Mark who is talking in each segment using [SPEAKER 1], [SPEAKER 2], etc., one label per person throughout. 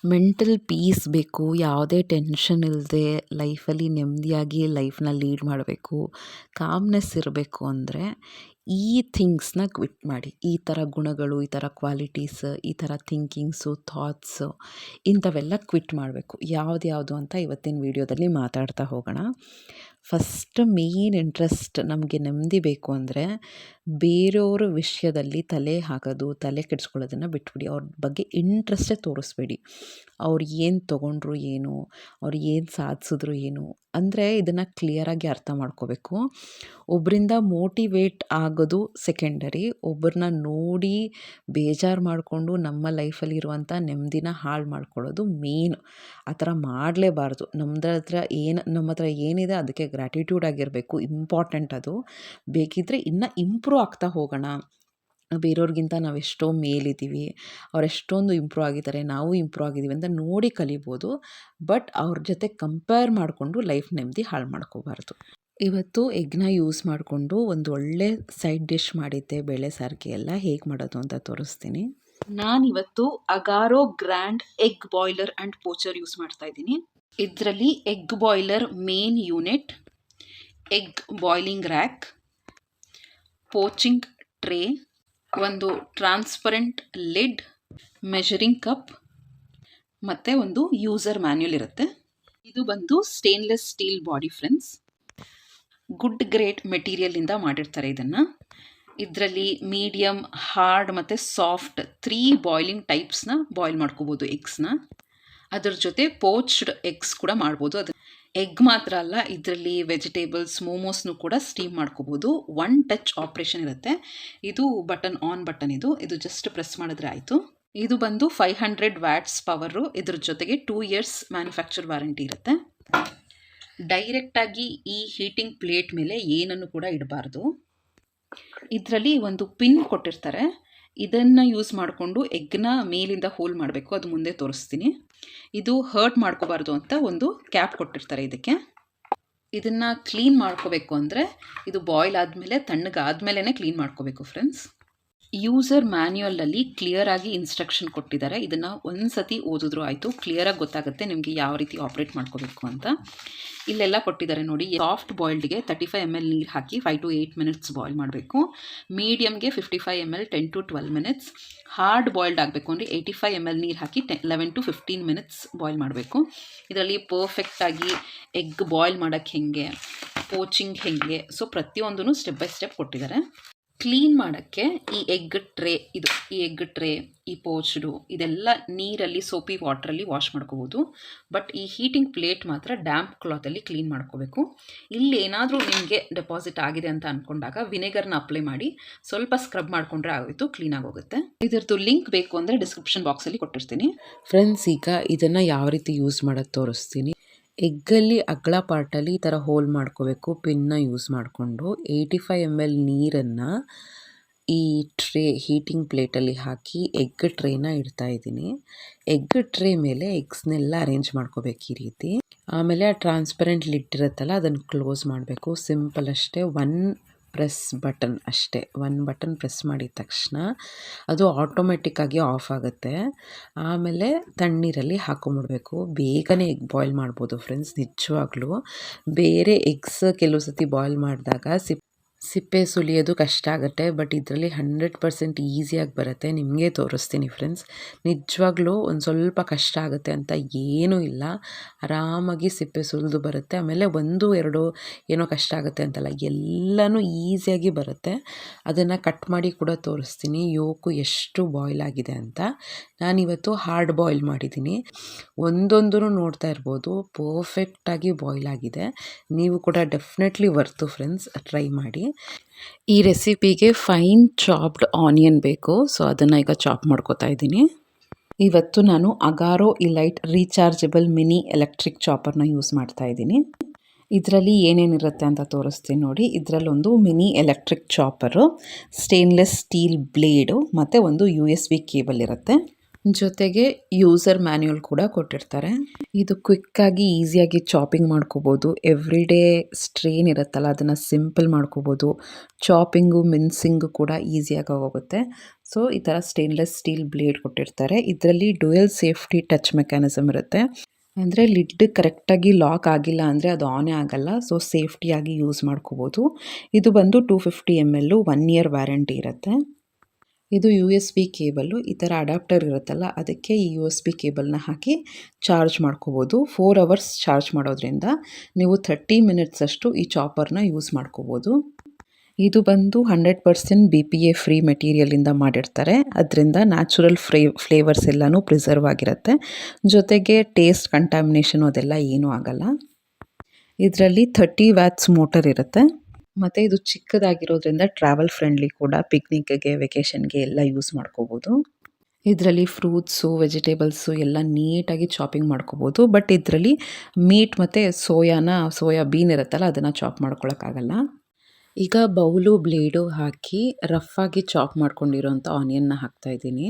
[SPEAKER 1] Mental piece ಬೇಕು, ಯಾವುದೇ tension ಇಲ್ಲದೆ ಲೈಫಲ್ಲಿ ನೆಮ್ಮದಿಯಾಗಿ ಲೈಫ್ನ ಲೀಡ್ ಮಾಡಬೇಕು, ಕಾಮ್ನೆಸ್ ಇರಬೇಕು ಅಂದರೆ ಈ ಥಿಂಗ್ಸ್ನ ಕ್ವಿಟ್ ಮಾಡಿ. ಈ ಥರ ಗುಣಗಳು, ಈ ಥರ ಕ್ವಾಲಿಟೀಸ್, ಈ ಥರ ಥಿಂಕಿಂಗ್ಸು, ಥಾಟ್ಸು ಇಂಥವೆಲ್ಲ ಕ್ವಿಟ್ ಮಾಡಬೇಕು. ಯಾವ್ದು ಅಂತ ಇವತ್ತಿನ ವೀಡಿಯೋದಲ್ಲಿ ಮಾತಾಡ್ತಾ ಹೋಗೋಣ. ಫಸ್ಟ್ ಮೇನ್ ಇಂಟ್ರೆಸ್ಟ್ ನಮಗೆ ನೆಮ್ಮದಿ ಬೇಕು ಅಂದರೆ ಬೇರೆಯವ್ರ ವಿಷಯದಲ್ಲಿ ತಲೆ ಹಾಕೋದು, ತಲೆ ಕೆಡಿಸ್ಕೊಳ್ಳೋದನ್ನು ಬಿಟ್ಬಿಡಿ. ಅವ್ರ ಬಗ್ಗೆ ಇಂಟ್ರೆಸ್ಟೇ ತೋರಿಸ್ಬೇಡಿ. ಅವ್ರು ಏನು ತೊಗೊಂಡ್ರು ಏನು, ಅವ್ರು ಏನು ಸಾಧಿಸಿದ್ರು ಏನು ಅಂದರೆ ಇದನ್ನು ಕ್ಲಿಯರಾಗಿ ಅರ್ಥ ಮಾಡ್ಕೋಬೇಕು. ಒಬ್ಬರಿಂದ ಮೋಟಿವೇಟ್ ಆಗೋದು ಸೆಕೆಂಡರಿ, ಒಬ್ಬರನ್ನ ನೋಡಿ ಬೇಜಾರು ಮಾಡಿಕೊಂಡು ನಮ್ಮ ಲೈಫಲ್ಲಿರುವಂಥ ನೆಮ್ಮದಿನ ಹಾಳು ಮಾಡ್ಕೊಳ್ಳೋದು ಮೇನ್. ಆ ಥರ ಮಾಡಲೇಬಾರ್ದು. ನಮ್ಮ ಹತ್ರ ಏನಿದೆ ಅದಕ್ಕೆ ಗ್ರ್ಯಾಟಿಟ್ಯೂಡ್ ಆಗಿರಬೇಕು, ಇಂಪಾರ್ಟೆಂಟ್ ಅದು. ಬೇಕಿದ್ದರೆ ಇನ್ನೂ ಇಂಪ್ರೂವ್ ಆಗ್ತಾ ಹೋಗೋಣ. ಬೇರೆಯವ್ರಿಗಿಂತ ನಾವೆಷ್ಟೋ ಮೇಲಿದ್ದೀವಿ, ಅವರೆಷ್ಟೊಂದು ಇಂಪ್ರೂವ್ ಆಗಿದ್ದಾರೆ, ನಾವು ಇಂಪ್ರೂವ್ ಆಗಿದ್ದೀವಿ ಅಂತ ನೋಡಿ ಕಲಿಬೋದು. ಬಟ್ ಅವ್ರ ಜೊತೆ ಕಂಪೇರ್ ಮಾಡಿಕೊಂಡು ಲೈಫ್ ನೆಮ್ಮದಿ ಹಾಳು ಮಾಡ್ಕೋಬಾರ್ದು. ಇವತ್ತು ಎಗ್ನ ಯೂಸ್ ಮಾಡಿಕೊಂಡು ಒಂದು ಒಳ್ಳೆ ಸೈಡ್ ಡಿಶ್ ಮಾಡಿದ್ದೆ, ಬೇಳೆ ಸಾರಿಗೆ ಎಲ್ಲ ಹೇಗೆ ಮಾಡೋದು ಅಂತ ತೋರಿಸ್ತೀನಿ. ನಾನಿವತ್ತು Agaro grand egg boiler and poacher use ಮಾಡ್ತಾ ಇದ್ದೀನಿ. ಇದರಲ್ಲಿ egg boiler main unit, egg boiling rack, poaching tray, ಒಂದು ಟ್ರಾನ್ಸ್ಪರೆಂಟ್ ಲಿಡ್, ಮೆಷರಿಂಗ್ ಕಪ್ ಮತ್ತು ಒಂದು ಯೂಸರ್ ಮ್ಯಾನ್ಯುಯಲ್ ಇರುತ್ತೆ. ಇದು ಬಂದು stainless steel body friends, good grade ಮೆಟೀರಿಯಲಿಂದ ಮಾಡಿರ್ತಾರೆ ಇದನ್ನು. ಇದರಲ್ಲಿ ಮೀಡಿಯಮ್, ಹಾರ್ಡ್ ಮತ್ತು ಸಾಫ್ಟ್ 3 ಬಾಯ್ಲಿಂಗ್ ಟೈಪ್ಸ್ನ ಬಾಯ್ಲ್ ಮಾಡ್ಕೋಬೋದು ಎಗ್ಸ್ನ. ಅದ್ರ ಜೊತೆ ಪೋಚ್ಡ್ ಎಗ್ಸ್ ಕೂಡ ಮಾಡ್ಬೋದು. ಅದು ಎಗ್ ಮಾತ್ರ ಅಲ್ಲ, ಇದರಲ್ಲಿ ವೆಜಿಟೇಬಲ್ಸ್, ಮೋಮೋಸ್ನು ಕೂಡ ಸ್ಟೀಮ್ ಮಾಡ್ಕೋಬೋದು. 1 ಟಚ್ ಆಪ್ರೇಷನ್ ಇರುತ್ತೆ. ಇದು ಬಟನ್ ಆನ್ ಬಟನ್, ಇದು ಜಸ್ಟ್ ಪ್ರೆಸ್ ಮಾಡಿದ್ರೆ ಆಯಿತು. ಇದು ಬಂದು 500 ವ್ಯಾಟ್ಸ್ ಪವರು. ಇದ್ರ ಜೊತೆಗೆ 2 ಇಯರ್ಸ್ ಮ್ಯಾನುಫ್ಯಾಕ್ಚರ್ ವಾರಂಟಿ ಇರುತ್ತೆ. ಡೈರೆಕ್ಟಾಗಿ ಈ ಹೀಟಿಂಗ್ ಪ್ಲೇಟ್ ಮೇಲೆ ಏನನ್ನು ಕೂಡ ಇಡಬಾರ್ದು. ಇದರಲ್ಲಿ ಒಂದು ಪಿನ್ ಕೊಟ್ಟಿರ್ತಾರೆ, ಇದನ್ನು ಯೂಸ್ ಮಾಡಿಕೊಂಡು ಎಗ್ನ ಮೇಲಿಂದ ಹೋಲ್ ಮಾಡಬೇಕು. ಅದು ಮುಂದೆ ತೋರಿಸ್ತೀನಿ. ಇದು ಹರ್ಟ್ ಮಾಡ್ಕೋಬಾರ್ದು ಅಂತ ಒಂದು ಕ್ಯಾಪ್ ಕೊಟ್ಟಿರ್ತಾರೆ ಇದಕ್ಕೆ. ಇದನ್ನು ಕ್ಲೀನ್ ಮಾಡ್ಕೋಬೇಕು ಅಂದರೆ ಇದು ಬಾಯ್ಲ್ ಆದಮೇಲೆ, ತಣ್ಣಗಾದ್ಮೇಲೆ ಕ್ಲೀನ್ ಮಾಡ್ಕೋಬೇಕು ಫ್ರೆಂಡ್ಸ್. ಯೂಸರ್ ಮ್ಯಾನ್ಯುಯಲಲ್ಲಿ ಕ್ಲಿಯರಾಗಿ ಇನ್ಸ್ಟ್ರಕ್ಷನ್ ಕೊಟ್ಟಿದ್ದಾರೆ. ಇದನ್ನು ಒಂದು ಸತಿ ಓದಿದ್ರು ಆಯಿತು, ಕ್ಲಿಯರಾಗಿ ಗೊತ್ತಾಗುತ್ತೆ ನಿಮಗೆ ಯಾವ ರೀತಿ ಆಪ್ರೇಟ್ ಮಾಡ್ಕೋಬೇಕು ಅಂತ. ಇಲ್ಲೆಲ್ಲ ಕೊಟ್ಟಿದ್ದಾರೆ ನೋಡಿ. ಸಾಫ್ಟ್ ಬಾಯ್ಲ್ಡ್ಗೆ 35 ml ನೀರು ಹಾಕಿ 5 to 8 minutes ಬಾಯ್ಲ್ ಮಾಡಬೇಕು. ಮೀಡಿಯಮ್ಗೆ 55 ml 10 to 12 minutes. Hard boiled ಆಗಬೇಕು ಅಂದರೆ 85 ml ನೀರು ಹಾಕಿ 11 to 15 minutes ಬಾಯ್ಲ್ ಮಾಡಬೇಕು. ಇದರಲ್ಲಿ ಪರ್ಫೆಕ್ಟಾಗಿ ಎಗ್ ಬಾಯ್ಲ್ ಮಾಡೋಕ್ಕೆ ಹೆಂಗೆ, ಪೋಚಿಂಗ್ ಹೆಂಗೆ, ಸೊ ಪ್ರತಿಯೊಂದೂ ಸ್ಟೆಪ್ ಬೈ ಸ್ಟೆಪ್ ಕೊಟ್ಟಿದ್ದಾರೆ. ಕ್ಲೀನ್ ಮಾಡೋಕ್ಕೆ ಈ ಎಗ್ ಟ್ರೇ, ಈ ಪೋಚ್ಡು ಇದೆಲ್ಲ ನೀರಲ್ಲಿ ಸೋಪಿ ವಾಟ್ರಲ್ಲಿ ವಾಶ್ ಮಾಡ್ಕೋಬೋದು. ಬಟ್ ಈ ಹೀಟಿಂಗ್ ಪ್ಲೇಟ್ ಮಾತ್ರ ಡ್ಯಾಂಪ್ ಕ್ಲಾತಲ್ಲಿ ಕ್ಲೀನ್ ಮಾಡ್ಕೋಬೇಕು. ಇಲ್ಲಿ ಏನಾದರೂ ನಿಮಗೆ ಡೆಪಾಸಿಟ್ ಆಗಿದೆ ಅಂತ ಅಂದ್ಕೊಂಡಾಗ ವಿನೆಗರ್ನ ಅಪ್ಲೈ ಮಾಡಿ ಸ್ವಲ್ಪ ಸ್ಕ್ರಬ್ ಮಾಡಿಕೊಂಡ್ರೆ ಆಗೋಯ್ತು, ಕ್ಲೀನಾಗಿ ಹೋಗುತ್ತೆ. ಇದರದ್ದು ಲಿಂಕ್ ಬೇಕು ಅಂದರೆ ಡಿಸ್ಕ್ರಿಪ್ಷನ್ ಬಾಕ್ಸಲ್ಲಿ ಕೊಟ್ಟಿರ್ತೀನಿ ಫ್ರೆಂಡ್ಸ್. ಈಗ ಇದನ್ನು ಯಾವ ರೀತಿ ಯೂಸ್ ಮಾಡೋದು ತೋರಿಸ್ತೀನಿ. ಎಗ್ಗಲ್ಲಿ ಅಗ್ಳ ಪಾರ್ಟಲ್ಲಿ ಈ ಥರ ಹೋಲ್ ಮಾಡ್ಕೋಬೇಕು, ಪಿನ್ನ ಯೂಸ್ ಮಾಡಿಕೊಂಡು 85 ml ನೀರನ್ನು ಈ ಹೀಟಿಂಗ್ ಪ್ಲೇಟಲ್ಲಿ ಹಾಕಿ ಎಗ್ ಟ್ರೇನ ಇಡ್ತಾ ಇದ್ದೀನಿ. ಎಗ್ ಟ್ರೇ ಮೇಲೆ ಎಗ್ಸ್ನೆಲ್ಲ ಅರೇಂಜ್ ಮಾಡ್ಕೋಬೇಕು ಈ ರೀತಿ. ಆಮೇಲೆ ಆ ಟ್ರಾನ್ಸ್ಪರೆಂಟ್ ಲಿಡ್ ಇರುತ್ತಲ್ಲ ಅದನ್ನು ಕ್ಲೋಸ್ ಮಾಡಬೇಕು. ಸಿಂಪಲ್ ಅಷ್ಟೇ, 1 ಪ್ರೆಸ್ ಬಟನ್ ಅಷ್ಟೇ. 1 ಬಟನ್ ಪ್ರೆಸ್ ಮಾಡಿದ ತಕ್ಷಣ ಅದು ಆಟೋಮೆಟಿಕ್ಕಾಗಿ ಆಫ್ ಆಗುತ್ತೆ. ಆಮೇಲೆ ತಣ್ಣೀರಲ್ಲಿ ಹಾಕೊಂಬಿಡ್ಬೇಕು. ಬೇಗನೆ ಎಗ್ ಬಾಯ್ಲ್ ಮಾಡ್ಬೋದು ಫ್ರೆಂಡ್ಸ್. ನಿಜವಾಗ್ಲೂ ಬೇರೆ ಎಗ್ಸ್ ಕೆಲವು ಸತಿ ಬಾಯ್ಲ್ ಮಾಡಿದಾಗ ಸಿಪ್ಪೆ ಸುಲಿಯೋದು ಕಷ್ಟ ಆಗುತ್ತೆ. ಬಟ್ ಇದರಲ್ಲಿ 100% ಈಸಿಯಾಗಿ ಬರುತ್ತೆ. ನಿಮಗೆ ತೋರಿಸ್ತೀನಿ ಫ್ರೆಂಡ್ಸ್. ನಿಜವಾಗ್ಲೂ ಒಂದು ಸ್ವಲ್ಪ ಕಷ್ಟ ಆಗುತ್ತೆ ಅಂತ ಏನೂ ಇಲ್ಲ, ಆರಾಮಾಗಿ ಸಿಪ್ಪೆ ಸುಲಿದು ಬರುತ್ತೆ. ಆಮೇಲೆ 1-2 ಏನೋ ಕಷ್ಟ ಆಗುತ್ತೆ ಅಂತಲ್ಲ, ಎಲ್ಲನೂ ಈಸಿಯಾಗಿ ಬರುತ್ತೆ. ಅದನ್ನು ಕಟ್ ಮಾಡಿ ಕೂಡ ತೋರಿಸ್ತೀನಿ ಯೋಕು ಎಷ್ಟು ಬಾಯ್ಲ್ ಆಗಿದೆ ಅಂತ. ನಾನಿವತ್ತು ಹಾರ್ಡ್ ಬಾಯ್ಲ್ ಮಾಡಿದ್ದೀನಿ. ಒಂದೊಂದೂ ನೋಡ್ತಾ ಇರ್ಬೋದು, ಪರ್ಫೆಕ್ಟಾಗಿ ಬಾಯ್ಲ್ ಆಗಿದೆ. ನೀವು ಕೂಡ ಡೆಫಿನೆಟ್ಲಿ ವರ್ತು ಫ್ರೆಂಡ್ಸ್, ಟ್ರೈ ಮಾಡಿ. ಈ ರೆಸಿಪಿಗೆ ಫೈನ್ ಚಾಪ್ಡ್ ಆನಿಯನ್ ಬೇಕು, ಸೊ ಅದನ್ನು ಈಗ ಚಾಪ್ ಮಾಡ್ಕೋತಾ ಇದ್ದೀನಿ. ಇವತ್ತು ನಾನು Agaro elite rechargeable mini electric ಚಾಪರ್ನ ಯೂಸ್ ಮಾಡ್ತಾ ಇದ್ದೀನಿ. ಇದರಲ್ಲಿ ಏನೇನಿರುತ್ತೆ ಅಂತ ತೋರಿಸ್ತೀನಿ ನೋಡಿ. ಇದರಲ್ಲೊಂದು mini electric chopper, stainless steel blade ಮತ್ತು ಒಂದು USB ಕೇಬಲ್ ಇರುತ್ತೆ. ಜೊತೆಗೆ ಯೂಸರ್ ಮ್ಯಾನ್ಯುಯಲ್ ಕೂಡ ಕೊಟ್ಟಿರ್ತಾರೆ. ಇದು ಕ್ವಿಕ್ಕಾಗಿ ಈಸಿಯಾಗಿ ಚಾಪಿಂಗ್ ಮಾಡ್ಕೋಬೋದು. ಎವ್ರಿ ಡೇ ಸ್ಟ್ರೇನ್ ಇರುತ್ತಲ್ಲ ಅದನ್ನು ಸಿಂಪಲ್ ಮಾಡ್ಕೋಬೋದು. ಚಾಪಿಂಗು ಮಿನ್ಸಿಂಗು ಕೂಡ ಈಸಿಯಾಗಿ ಹೋಗುತ್ತೆ. ಸೊ ಈ ಥರ ಸ್ಟೇನ್ಲೆಸ್ ಸ್ಟೀಲ್ ಬ್ಲೇಡ್ ಕೊಟ್ಟಿರ್ತಾರೆ. ಇದರಲ್ಲಿ ಡ್ಯುಯಲ್ ಸೇಫ್ಟಿ ಟಚ್ ಮೆಕ್ಯಾನಿಸಮ್ ಇರುತ್ತೆ. ಅಂದರೆ ಲಿಡ್ ಕರೆಕ್ಟಾಗಿ ಲಾಕ್ ಆಗಿಲ್ಲ ಅಂದರೆ ಅದು ಆನೇ ಆಗಲ್ಲ. ಸೊ ಸೇಫ್ಟಿಯಾಗಿ ಯೂಸ್ ಮಾಡ್ಕೋಬೋದು. ಇದು ಬಂದು 250 ml 1 ಇಯರ್ ವ್ಯಾರಂಟಿ ಇರುತ್ತೆ. ಇದು USB ಕೇಬಲ್ಲು. ಈ ಥರ ಅಡಾಪ್ಟರ್ ಇರುತ್ತಲ್ಲ, ಅದಕ್ಕೆ ಈ USB ಕೇಬಲ್ನ ಹಾಕಿ ಚಾರ್ಜ್ ಮಾಡ್ಕೋಬೋದು. 4 ಅವರ್ಸ್ ಚಾರ್ಜ್ ಮಾಡೋದ್ರಿಂದ ನೀವು 30 ಮಿನಿಟ್ಸ್ ಅಷ್ಟು ಈ ಚಾಪರ್ನ ಯೂಸ್ ಮಾಡ್ಕೋಬೋದು. ಇದು ಬಂದು 100% BPA ಫ್ರೀ ಮೆಟೀರಿಯಲಿಂದ ಮಾಡಿರ್ತಾರೆ. ಅದರಿಂದ ನ್ಯಾಚುರಲ್ ಫ್ಲೇವರ್ಸ್ ಎಲ್ಲನೂ ಪ್ರಿಸರ್ವ್ ಆಗಿರುತ್ತೆ. ಜೊತೆಗೆ ಟೇಸ್ಟ್ ಕಂಟ್ಯಾಮಿನೇಷನ್ ಅದೆಲ್ಲ ಏನೂ ಆಗಲ್ಲ. ಇದರಲ್ಲಿ 30 ವ್ಯಾಟ್ಸ್ ಮೋಟರ್ ಇರುತ್ತೆ. ಮತ್ತು ಇದು ಚಿಕ್ಕದಾಗಿರೋದ್ರಿಂದ ಟ್ರಾವೆಲ್ ಫ್ರೆಂಡ್ಲಿ ಕೂಡ. ಪಿಕ್ನಿಕ್ಗೆ, ವೆಕೇಷನ್ಗೆ ಎಲ್ಲ ಯೂಸ್ ಮಾಡ್ಕೋಬೋದು. ಇದರಲ್ಲಿ ಫ್ರೂಟ್ಸು, ವೆಜಿಟೇಬಲ್ಸು ಎಲ್ಲ ನೀಟಾಗಿ ಚಾಪಿಂಗ್ ಮಾಡ್ಕೋಬೋದು. ಬಟ್ ಇದರಲ್ಲಿ ಮೀಟ್ ಮತ್ತು ಸೋಯಾ ಬೀನ್ ಇರುತ್ತಲ್ಲ, ಅದನ್ನು ಚಾಪ್ ಮಾಡ್ಕೊಳಕ್ಕಾಗಲ್ಲ. ಈಗ ಬೌಲು, ಬ್ಲೇಡು ಹಾಕಿ ರಫಾಗಿ ಚಾಪ್ ಮಾಡ್ಕೊಂಡಿರೋಂಥ ಆನಿಯನ್ನ ಹಾಕ್ತಾಯಿದ್ದೀನಿ.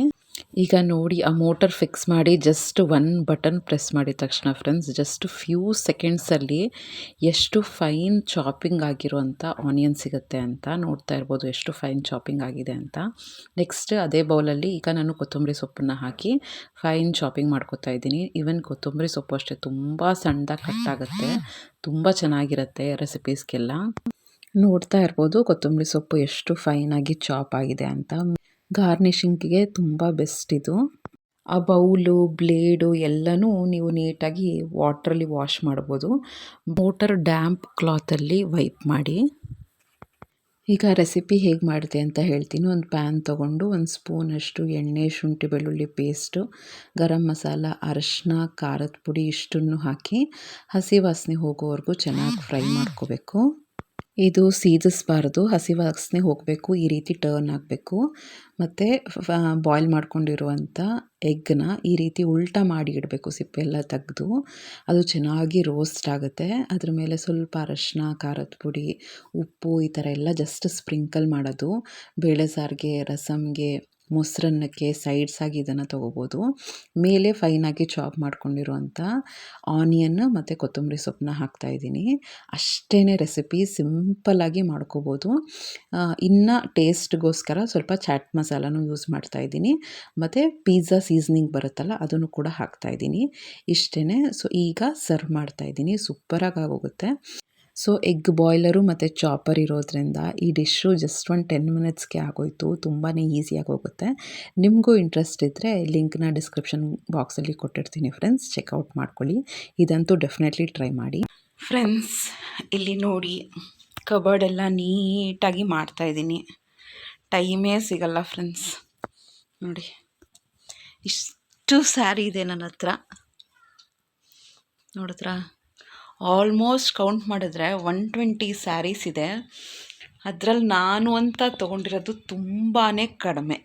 [SPEAKER 1] ಈಗ ನೋಡಿ, ಆ ಮೋಟರ್ ಫಿಕ್ಸ್ ಮಾಡಿ ಜಸ್ಟ್ 1 ಬಟನ್ ಪ್ರೆಸ್ ಮಾಡಿದ ತಕ್ಷಣ ಫ್ರೆಂಡ್ಸ್, ಜಸ್ಟ್ ಫ್ಯೂ ಸೆಕೆಂಡ್ಸಲ್ಲಿ ಎಷ್ಟು ಫೈನ್ ಚಾಪಿಂಗ್ ಆಗಿರುವಂಥ ಆನಿಯನ್ ಸಿಗುತ್ತೆ ಅಂತ ನೋಡ್ತಾ ಇರ್ಬೋದು, ಎಷ್ಟು ಫೈನ್ ಚಾಪಿಂಗ್ ಆಗಿದೆ ಅಂತ. ನೆಕ್ಸ್ಟ್ ಅದೇ ಬೌಲಲ್ಲಿ ಈಗ ನಾನು ಕೊತ್ತಂಬರಿ ಸೊಪ್ಪನ್ನು ಹಾಕಿ ಫೈನ್ ಚಾಪಿಂಗ್ ಮಾಡ್ಕೊತಾ ಇದ್ದೀನಿ. ಈವನ್ ಕೊತ್ತಂಬರಿ ಸೊಪ್ಪು ಅಷ್ಟೇ ತುಂಬ ಸಣ್ಣದಾಗಿ ಕಟ್ ಆಗುತ್ತೆ, ತುಂಬ ಚೆನ್ನಾಗಿರುತ್ತೆ ರೆಸಿಪೀಸ್ಗೆಲ್ಲ. ನೋಡ್ತಾ ಇರ್ಬೋದು ಕೊತ್ತಂಬರಿ ಸೊಪ್ಪು ಎಷ್ಟು ಫೈನಾಗಿ ಚಾಪ್ ಆಗಿದೆ ಅಂತ. ಗಾರ್ನಿಷಿಂಗಿಗೆ ತುಂಬ ಬೆಸ್ಟ್ ಇದು. ಆ ಬೌಲು, ಬ್ಲೇಡು ಎಲ್ಲನೂ ನೀವು ನೀಟಾಗಿ ವಾಟ್ರಲ್ಲಿ ವಾಶ್ ಮಾಡ್ಬೋದು. ಮೋಟರ್ ಡ್ಯಾಂಪ್ ಕ್ಲಾತಲ್ಲಿ ವೈಪ್ ಮಾಡಿ. ಈಗ ರೆಸಿಪಿ ಹೇಗೆ ಮಾಡಿದೆ ಅಂತ ಹೇಳ್ತೀನಿ. ಒಂದು ಪ್ಯಾನ್ ತೊಗೊಂಡು 1 ಸ್ಪೂನಷ್ಟು ಎಣ್ಣೆ, ಶುಂಠಿ ಬೆಳ್ಳುಳ್ಳಿ ಪೇಸ್ಟು, ಗರಂ ಮಸಾಲ, ಅರಶಿನ, ಖಾರದ ಪುಡಿ ಇಷ್ಟನ್ನು ಹಾಕಿ ಹಸಿ ವಾಸನೆ ಹೋಗೋವರೆಗೂ ಚೆನ್ನಾಗಿ ಫ್ರೈ ಮಾಡ್ಕೋಬೇಕು. ಇದು ಸೀದಿಸಬಾರ್ದು, ಹಸಿ ವಾಸನೆ ಹೋಗಬೇಕು, ಈ ರೀತಿ ಟರ್ನ್ ಆಗಬೇಕು. ಮತ್ತು ಬಾಯ್ಲ್ ಮಾಡ್ಕೊಂಡಿರುವಂಥ ಎಗ್ಗನ್ನ ಈ ರೀತಿ ಉಲ್ಟಾ ಮಾಡಿ ಇಡಬೇಕು, ಸಿಪ್ಪೆಲ್ಲ ತೆಗೆದು. ಅದು ಚೆನ್ನಾಗಿ ರೋಸ್ಟ್ ಆಗುತ್ತೆ. ಅದ್ರ ಮೇಲೆ ಸ್ವಲ್ಪ ಅರಶಿನ, ಖಾರದ ಪುಡಿ, ಉಪ್ಪು ಈ ಥರ ಎಲ್ಲ ಜಸ್ಟ್ ಸ್ಪ್ರಿಂಕಲ್ ಮಾಡೋದು. ಬೇಳೆ ಸಾರಿಗೆ, ರಸಮ್ಗೆ, ಮೊಸರನ್ನಕ್ಕೆ ಸೈಡ್ಸಾಗಿ ಇದನ್ನು ತೊಗೋಬೋದು. ಮೇಲೆ ಫೈನಾಗಿ ಚಾಪ್ ಮಾಡ್ಕೊಂಡಿರುವಂಥ ಆನಿಯನ್ ಮತ್ತು ಕೊತ್ತಂಬರಿ ಸೊಪ್ಪನ್ನ ಹಾಕ್ತಾಯಿದ್ದೀನಿ. ಅಷ್ಟೇ ರೆಸಿಪಿ, ಸಿಂಪಲ್ಲಾಗಿ ಮಾಡ್ಕೋಬೋದು. ಇನ್ನು ಟೇಸ್ಟ್ಗೋಸ್ಕರ ಸ್ವಲ್ಪ ಚಾಟ್ ಮಸಾಲನೂ ಯೂಸ್ ಮಾಡ್ತಾಯಿದ್ದೀನಿ. ಮತ್ತು ಪಿಜ್ಜಾ ಸೀಸನಿಂಗ್ ಬರುತ್ತಲ್ಲ, ಅದನ್ನು ಕೂಡ ಹಾಕ್ತಾಯಿದ್ದೀನಿ. ಇಷ್ಟೇ. ಸೊ ಈಗ ಸರ್ವ್ ಮಾಡ್ತಾಯಿದ್ದೀನಿ. ಸೂಪರಾಗಿ ಆಗೋಗುತ್ತೆ. ಸೊ ಎಗ್ ಬಾಯ್ಲರು ಮತ್ತು ಚಾಪರ್ ಇರೋದ್ರಿಂದ ಈ ಡಿಶ್ಶು ಜಸ್ಟ್ 10 ಮಿನಿಟ್ಸ್ಗೆ ಆಗೋಯಿತು. ತುಂಬಾ ಈಸಿಯಾಗಿ ಹೋಗುತ್ತೆ. ನಿಮಗೂ ಇಂಟ್ರೆಸ್ಟ್ ಇದ್ದರೆ ಲಿಂಕ್ನ ಡಿಸ್ಕ್ರಿಪ್ಷನ್ ಬಾಕ್ಸಲ್ಲಿ ಕೊಟ್ಟಿರ್ತೀನಿ ಫ್ರೆಂಡ್ಸ್, ಚೆಕ್ಔಟ್ ಮಾಡ್ಕೊಳ್ಳಿ. ಇದಂತೂ ಡೆಫಿನೆಟ್ಲಿ ಟ್ರೈ ಮಾಡಿ. ಫ್ರೆಂಡ್ಸ್ ಇಲ್ಲಿ ನೋಡಿ, ಕಬರ್ಡ್ ಎಲ್ಲ ನೀಟಾಗಿ ಮಾಡ್ತಾಯಿದ್ದೀನಿ. ಟೈಮೇ ಸಿಗಲ್ಲ ಫ್ರೆಂಡ್ಸ್. ನೋಡಿ ಇಷ್ಟು ಸ್ಯಾರಿ ಇದೆ ನನ್ನ ಹತ್ರ. ನೋಡಿದ್ರಾ, ಆಲ್ಮೋಸ್ಟ್ ಕೌಂಟ್ ಮಾಡಿದ್ರೆ 120 ಸ್ಯಾರೀಸ್ ಇದೆ. ಅದರಲ್ಲಿ ನಾನು ಅಂತ ತೊಗೊಂಡಿರೋದು ತುಂಬಾ ಕಡಿಮೆ.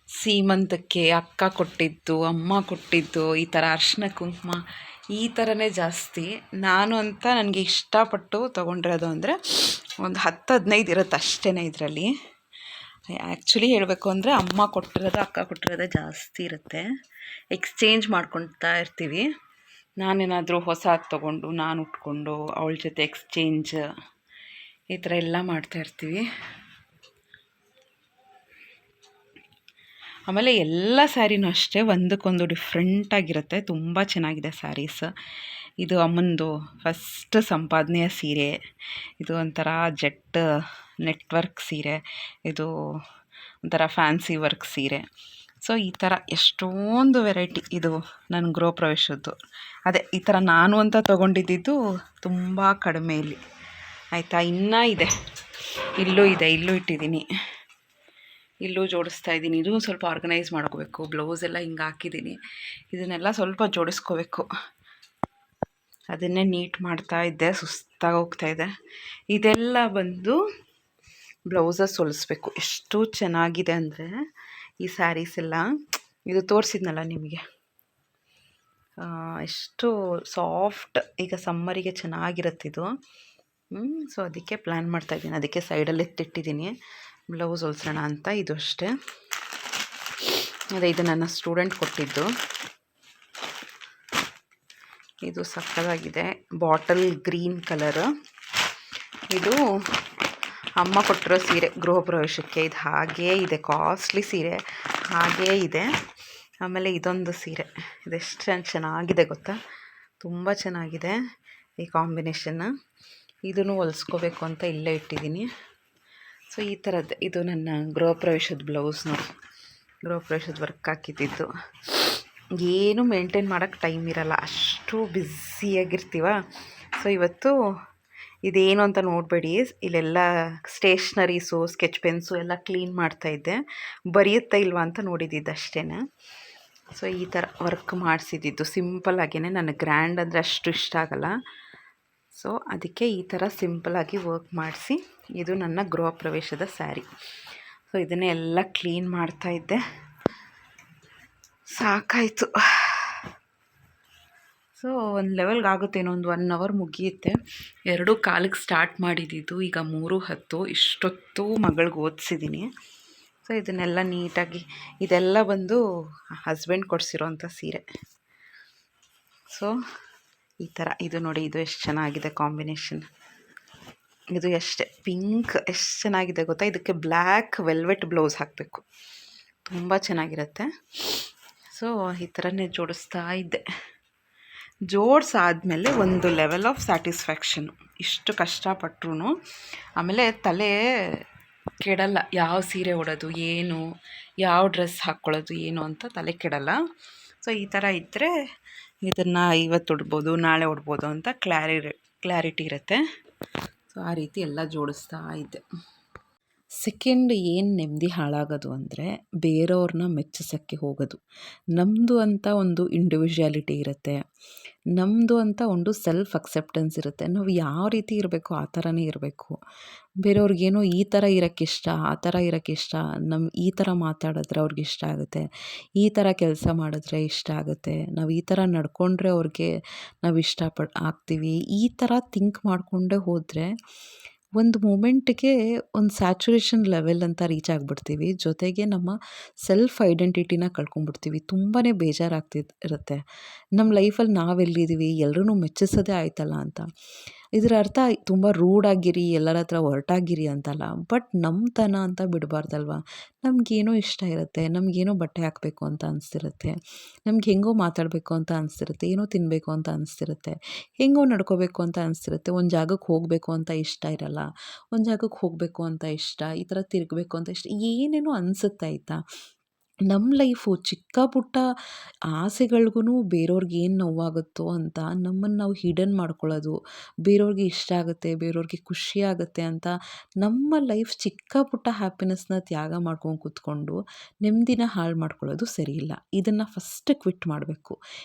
[SPEAKER 1] ಸೀಮಂತಕ್ಕೆ ಅಕ್ಕ ಕೊಟ್ಟಿದ್ದು, ಅಮ್ಮ ಕೊಟ್ಟಿದ್ದು, ಈ ಥರ ಅರಿಶಿನ ಕುಂಕುಮ ಈ ಥರನೇ ಜಾಸ್ತಿ. ನಾನು ಅಂತ ನನಗೆ ಇಷ್ಟಪಟ್ಟು ತೊಗೊಂಡಿರೋದು ಅಂದರೆ ಒಂದು 10-15 ಇರುತ್ತೆ ಅಷ್ಟೇ ಇದರಲ್ಲಿ. ಆ್ಯಕ್ಚುಲಿ ಹೇಳಬೇಕು ಅಂದರೆ ಅಮ್ಮ ಕೊಟ್ಟಿರೋದು, ಅಕ್ಕ ಕೊಟ್ಟಿರೋದೇ ಜಾಸ್ತಿ ಇರುತ್ತೆ. ಎಕ್ಸ್ಚೇಂಜ್ ಮಾಡ್ಕೊಳ್ತಾ ಇರ್ತೀವಿ. ನಾನೇನಾದರೂ ಹೊಸದು ತೊಗೊಂಡು ನಾನು ಉಟ್ಕೊಂಡು ಅವಳ ಜೊತೆ ಎಕ್ಸ್ಚೇಂಜ್ ಈ ಥರ ಎಲ್ಲ ಮಾಡ್ತಾಯಿರ್ತೀವಿ. ಆಮೇಲೆ ಎಲ್ಲ ಸ್ಯಾರಿನೂ ಅಷ್ಟೇ ಒಂದಕ್ಕೊಂದು ಡಿಫ್ರೆಂಟಾಗಿರುತ್ತೆ. ತುಂಬ ಚೆನ್ನಾಗಿದೆ ಸ್ಯಾರೀಸ್. ಇದು ಅಮ್ಮಂದು ಫಸ್ಟ್ ಸಂಪಾದನೆಯ ಸೀರೆ. ಇದು ಒಂಥರ ಜೆಟ್ ನೆಟ್ವರ್ಕ್ ಸೀರೆ. ಇದು ಒಂಥರ ಫ್ಯಾನ್ಸಿ ವರ್ಕ್ ಸೀರೆ. ಸೊ ಈ ಥರ ಎಷ್ಟೊಂದು ವೆರೈಟಿ. ಇದು ನನ್ನ ಗೃಹ ಪ್ರವೇಶದ್ದು. ಅದೇ ಈ ಥರ ನಾನು ಅಂತ ತೊಗೊಂಡಿದ್ದು ತುಂಬ ಕಡಿಮೆ ಇಲ್ಲಿ. ಆಯಿತಾ, ಇನ್ನೂ ಇದೆ, ಇಲ್ಲೂ ಇದೆ, ಇಲ್ಲೂ ಇಟ್ಟಿದ್ದೀನಿ, ಇಲ್ಲೂ ಜೋಡಿಸ್ತಾ ಇದ್ದೀನಿ. ಇದು ಸ್ವಲ್ಪ ಆರ್ಗನೈಸ್ ಮಾಡ್ಕೋಬೇಕು. ಬ್ಲೌಸ್ ಎಲ್ಲ ಹಿಂಗೆ ಹಾಕಿದ್ದೀನಿ, ಇದನ್ನೆಲ್ಲ ಸ್ವಲ್ಪ ಜೋಡಿಸ್ಕೋಬೇಕು. ಅದನ್ನೇ ನೀಟ್ ಮಾಡ್ತಾ ಇದ್ದೆ, ಸುಸ್ತಾಗಿ ಹೋಗ್ತಾಯಿದೆ. ಇದೆಲ್ಲ ಬಂದು ಬ್ಲೌಸಸ್ ಹೊಲಿಸ್ಬೇಕು. ಎಷ್ಟು ಚೆನ್ನಾಗಿದೆ ಅಂದರೆ ಈ ಸ್ಯಾರೀಸ್ ಎಲ್ಲ. ಇದು ತೋರಿಸಿದ್ನಲ್ಲ ನಿಮಗೆ, ಎಷ್ಟು ಸಾಫ್ಟ್. ಈಗ ಸಮ್ಮರಿಗೆ ಚೆನ್ನಾಗಿರುತ್ತಿದ್ದು. ಸೊ ಅದಕ್ಕೆ ಪ್ಲ್ಯಾನ್ ಮಾಡ್ತಾಯಿದ್ದೀನಿ. ಅದಕ್ಕೆ ಸೈಡಲ್ಲಿ ಎತ್ತಿಟ್ಟಿದ್ದೀನಿ ಬ್ಲೌಸ್ ಹೊಲ್ಸೋಣ ಅಂತ. ಇದು ಅಷ್ಟೇ. ಅದೇ ಇದು ನನ್ನ ಸ್ಟೂಡೆಂಟ್ ಕೊಟ್ಟಿದ್ದು. ಇದು ಸಕ್ಕತ್ತಾಗಿದೆ, ಬಾಟಲ್ ಗ್ರೀನ್ ಕಲರ್. ಇದು ಅಮ್ಮ ಕೊಟ್ಟಿರೋ ಸೀರೆ ಗೃಹ ಪ್ರವೇಶಕ್ಕೆ. ಇದು ಹಾಗೇ ಇದೆ, ಕಾಸ್ಟ್ಲಿ ಸೀರೆ ಹಾಗೇ ಇದೆ. ಆಮೇಲೆ ಇದೊಂದು ಸೀರೆ, ಇದೆಷ್ಟು ಚೆನ್ನಾಗಿದೆ ಗೊತ್ತಾ, ತುಂಬ ಚೆನ್ನಾಗಿದೆ ಈ ಕಾಂಬಿನೇಷನ್. ಇದನ್ನು ಹೊಲಿಸ್ಕೋಬೇಕು ಅಂತ ಇಲ್ಲೇ ಇಟ್ಟಿದ್ದೀನಿ. ಸೊ ಈ ಥರದ್ದು ಇದು ನನ್ನ ಗೃಹ ಪ್ರವೇಶದ ಬ್ಲೌಸ್ ನೋಡಿ, ಗೃಹ ಪ್ರವೇಶದ ವರ್ಕ್ ಹಾಕಿದ್ದಿದ್ದು. ಏನು ಮೇಂಟೈನ್ ಮಾಡೋಕ್ಕೆ ಟೈಮ್ ಇರಲ್ಲ, ಅಷ್ಟು ಬ್ಯುಸಿಯಾಗಿರ್ತೀವ. ಸೊ ಇವತ್ತು ಇದೇನು ಅಂತ ನೋಡಬೇಡಿ, ಇಲ್ಲೆಲ್ಲ ಸ್ಟೇಷ್ನರೀಸು, ಸ್ಕೆಚ್ ಪೆನ್ಸು ಎಲ್ಲ ಕ್ಲೀನ್ ಮಾಡ್ತಾಯಿದ್ದೆ, ಬರೆಯುತ್ತಾ ಇಲ್ವಾ ಅಂತ ನೋಡಿದ್ದಿದ್ದು ಅಷ್ಟೇ. ಸೊ ಈ ಥರ ವರ್ಕ್ ಮಾಡಿಸಿದ್ದು ಸಿಂಪಲ್ಲಾಗೇ, ನನಗೆ ಗ್ರ್ಯಾಂಡ್ ಅಂದರೆ ಅಷ್ಟು ಇಷ್ಟ ಆಗಲ್ಲ. ಸೊ ಅದಕ್ಕೆ ಈ ಥರ ಸಿಂಪಲ್ಲಾಗಿ ವರ್ಕ್ ಮಾಡಿಸಿ, ಇದು ನನ್ನ ಗೃಹ ಪ್ರವೇಶದ ಸ್ಯಾರಿ. ಸೊ ಇದನ್ನೇ ಎಲ್ಲ ಕ್ಲೀನ್ ಮಾಡ್ತಾಯಿದ್ದೆ, ಸಾಕಾಯಿತು. ಸೊ ಒಂದು ಲೆವೆಲ್ಗೆ ಆಗುತ್ತೆ, ಇನ್ನೊಂದು 1 ಅವರ್ ಮುಗಿಯುತ್ತೆ. 2:15ಕ್ಕೆ ಸ್ಟಾರ್ಟ್ ಮಾಡಿದ್ದು, ಈಗ 3:10. ಇಷ್ಟೊತ್ತು ಮಗಳಿಗೆ ಓದಿಸಿದ್ದೀನಿ. ಸೊ ಇದನ್ನೆಲ್ಲ ನೀಟಾಗಿ, ಇದೆಲ್ಲ ಬಂದು ಹಸ್ಬೆಂಡ್ ಕೊಡಿಸಿರೋಂಥ ಸೀರೆ. ಸೊ ಈ ಥರ ಇದು ನೋಡಿ, ಇದು ಎಷ್ಟು ಚೆನ್ನಾಗಿದೆ ಕಾಂಬಿನೇಷನ್. ಇದು ಎಷ್ಟೇ ಪಿಂಕ್ ಎಷ್ಟು ಚೆನ್ನಾಗಿದೆ ಗೊತ್ತಾ. ಇದಕ್ಕೆ ಬ್ಲ್ಯಾಕ್ ವೆಲ್ವೆಟ್ ಬ್ಲೌಸ್ ಹಾಕಬೇಕು, ತುಂಬ ಚೆನ್ನಾಗಿರುತ್ತೆ. ಸೊ ಈ ಥರನೇ ಜೋಡಿಸ್ತಾ ಇದ್ದೆ. ಜೋಡಿಸಾದ್ಮೇಲೆ ಒಂದು ಲೆವೆಲ್ ಆಫ್ ಸ್ಯಾಟಿಸ್ಫ್ಯಾಕ್ಷನು. ಇಷ್ಟು ಕಷ್ಟಪಟ್ಟರು ಆಮೇಲೆ ತಲೆ ಕೆಡಲ್ಲ, ಯಾವ ಸೀರೆ ಉಡೋದು ಏನು, ಯಾವ ಡ್ರೆಸ್ ಹಾಕ್ಕೊಳ್ಳೋದು ಏನು ಅಂತ ತಲೆ ಕೆಡಲ್ಲ. ಸೊ ಈ ಥರ ಇದ್ದರೆ ಇದನ್ನು ಇವತ್ತು ಉಡ್ಬೋದು, ನಾಳೆ ಉಡ್ಬೋದು ಅಂತ ಕ್ಲಾರಿಟಿ ಇರುತ್ತೆ. ಸೊ ಆ ರೀತಿ ಎಲ್ಲ ಜೋಡಿಸ್ತಾ ಇದ್ದೆ. ಸೆಕೆಂಡ್ ಏನು ನೆಮ್ಮದಿ ಹಾಳಾಗೋದು ಅಂದರೆ ಬೇರೆಯವ್ರನ್ನ ಮೆಚ್ಚಿಸೋಕ್ಕೆ ಹೋಗೋದು. ನಮ್ಮದು ಅಂತ ಒಂದು ಇಂಡಿವಿಜುವಾಲಿಟಿ ಇರುತ್ತೆ, ನಮ್ಮದು ಅಂತ ಒಂದು ಸೆಲ್ಫ್ ಅಕ್ಸೆಪ್ಟೆನ್ಸ್ ಇರುತ್ತೆ. ನಾವು ಯಾವ ರೀತಿ ಇರಬೇಕು ಆ ಥರನೇ ಇರಬೇಕು. ಬೇರೆಯವ್ರಿಗೇನೋ ಈ ಥರ ಇರೋಕ್ಕಿಷ್ಟ, ಆ ಥರ ಇರೋಕ್ಕಿಷ್ಟ, ಈ ಥರ ಮಾತಾಡಿದ್ರೆ ಅವ್ರಿಗೆ ಇಷ್ಟ ಆಗುತ್ತೆ, ಈ ಥರ ಕೆಲಸ ಮಾಡಿದ್ರೆ ಇಷ್ಟ ಆಗುತ್ತೆ, ನಾವು ಈ ಥರ ನಡ್ಕೊಂಡ್ರೆ ಅವ್ರಿಗೆ ನಾವು ಆಗ್ತೀವಿ. ಈ ಥರ ಥಿಂಕ್ ಮಾಡಿಕೊಂಡೇ ಹೋದರೆ ಒಂದು ಮೂಮೆಂಟಿಗೆ ಒಂದು ಸ್ಯಾಚುರೇಷನ್ ಲೆವೆಲ್ ಅಂತ ರೀಚ್ ಆಗಿಬಿಡ್ತೀವಿ. ಜೊತೆಗೆ ನಮ್ಮ ಸೆಲ್ಫ್ ಐಡೆಂಟಿಟಿನ ಕಳ್ಕೊಂಡ್ಬಿಡ್ತೀವಿ. ತುಂಬಾ ಬೇಜಾರಾಗ್ತಿರುತ್ತೆ. ನಮ್ಮ ಲೈಫಲ್ಲಿ ನಾವೆಲ್ಲಿದ್ದೀವಿ, ಎಲ್ಲರೂ ಮೆಚ್ಚಿಸೋದೇ ಆಯ್ತಲ್ಲ ಅಂತ. ಇದರ ಅರ್ಥ ತುಂಬ ರೂಡಾಗಿರಿ, ಎಲ್ಲರ ಹತ್ರ ಹೊರಟಾಗಿರಿ ಅಂತಲ್ಲ, ಬಟ್ ನಮ್ಮತನ ಅಂತ ಬಿಡಬಾರ್ದಲ್ವ. ನಮಗೇನೋ ಇಷ್ಟ ಇರುತ್ತೆ, ನಮಗೇನೋ ಬಟ್ಟೆ ಹಾಕಬೇಕು ಅಂತ ಅನಿಸ್ತಿರುತ್ತೆ, ನಮ್ಗೆ ಹೆಂಗೋ ಮಾತಾಡಬೇಕು ಅಂತ ಅನಿಸ್ತಿರುತ್ತೆ, ಏನೋ ತಿನ್ನಬೇಕು ಅಂತ ಅನಿಸ್ತಿರುತ್ತೆ, ಹೆಂಗೋ ನಡ್ಕೋಬೇಕು ಅಂತ ಅನಿಸ್ತಿರುತ್ತೆ. ಒಂದು ಜಾಗಕ್ಕೆ ಹೋಗಬೇಕು ಅಂತ ಇಷ್ಟ ಇರಲ್ಲ, ಒಂದು ಜಾಗಕ್ಕೆ ಹೋಗಬೇಕು ಅಂತ ಇಷ್ಟ, ಈ ಥರ ತಿರುಗಬೇಕು ಅಂತ ಇಷ್ಟ, ಏನೇನೋ ಅನಿಸುತ್ತೆ ಆಯಿತಾ. ನಮ್ಮ ಲೈಫು ಚಿಕ್ಕ ಪುಟ್ಟ ಆಸೆಗಳ್ಗೂ ಬೇರೆಯವ್ರಿಗೆ ಏನು ನೋವಾಗುತ್ತೋ ಅಂತ ನಮ್ಮನ್ನು ನಾವು ಹಿಡನ್ ಮಾಡ್ಕೊಳ್ಳೋದು, ಬೇರೆಯವ್ರಿಗೆ ಇಷ್ಟ ಆಗುತ್ತೆ, ಬೇರೆಯವ್ರಿಗೆ ಖುಷಿ ಆಗುತ್ತೆ ಅಂತ ನಮ್ಮ ಲೈಫ್ ಚಿಕ್ಕ ಪುಟ್ಟ ಹ್ಯಾಪಿನೆಸ್ನ ತ್ಯಾಗ ಮಾಡ್ಕೊಂಡು ಕೂತ್ಕೊಂಡು ನೆಮ್ಮದಿನ ಹಾಳು ಮಾಡ್ಕೊಳ್ಳೋದು ಸರಿಯಿಲ್ಲ. ಇದನ್ನು ಫಸ್ಟ್ ಕ್ವಿಟ್ ಮಾಡಬೇಕು.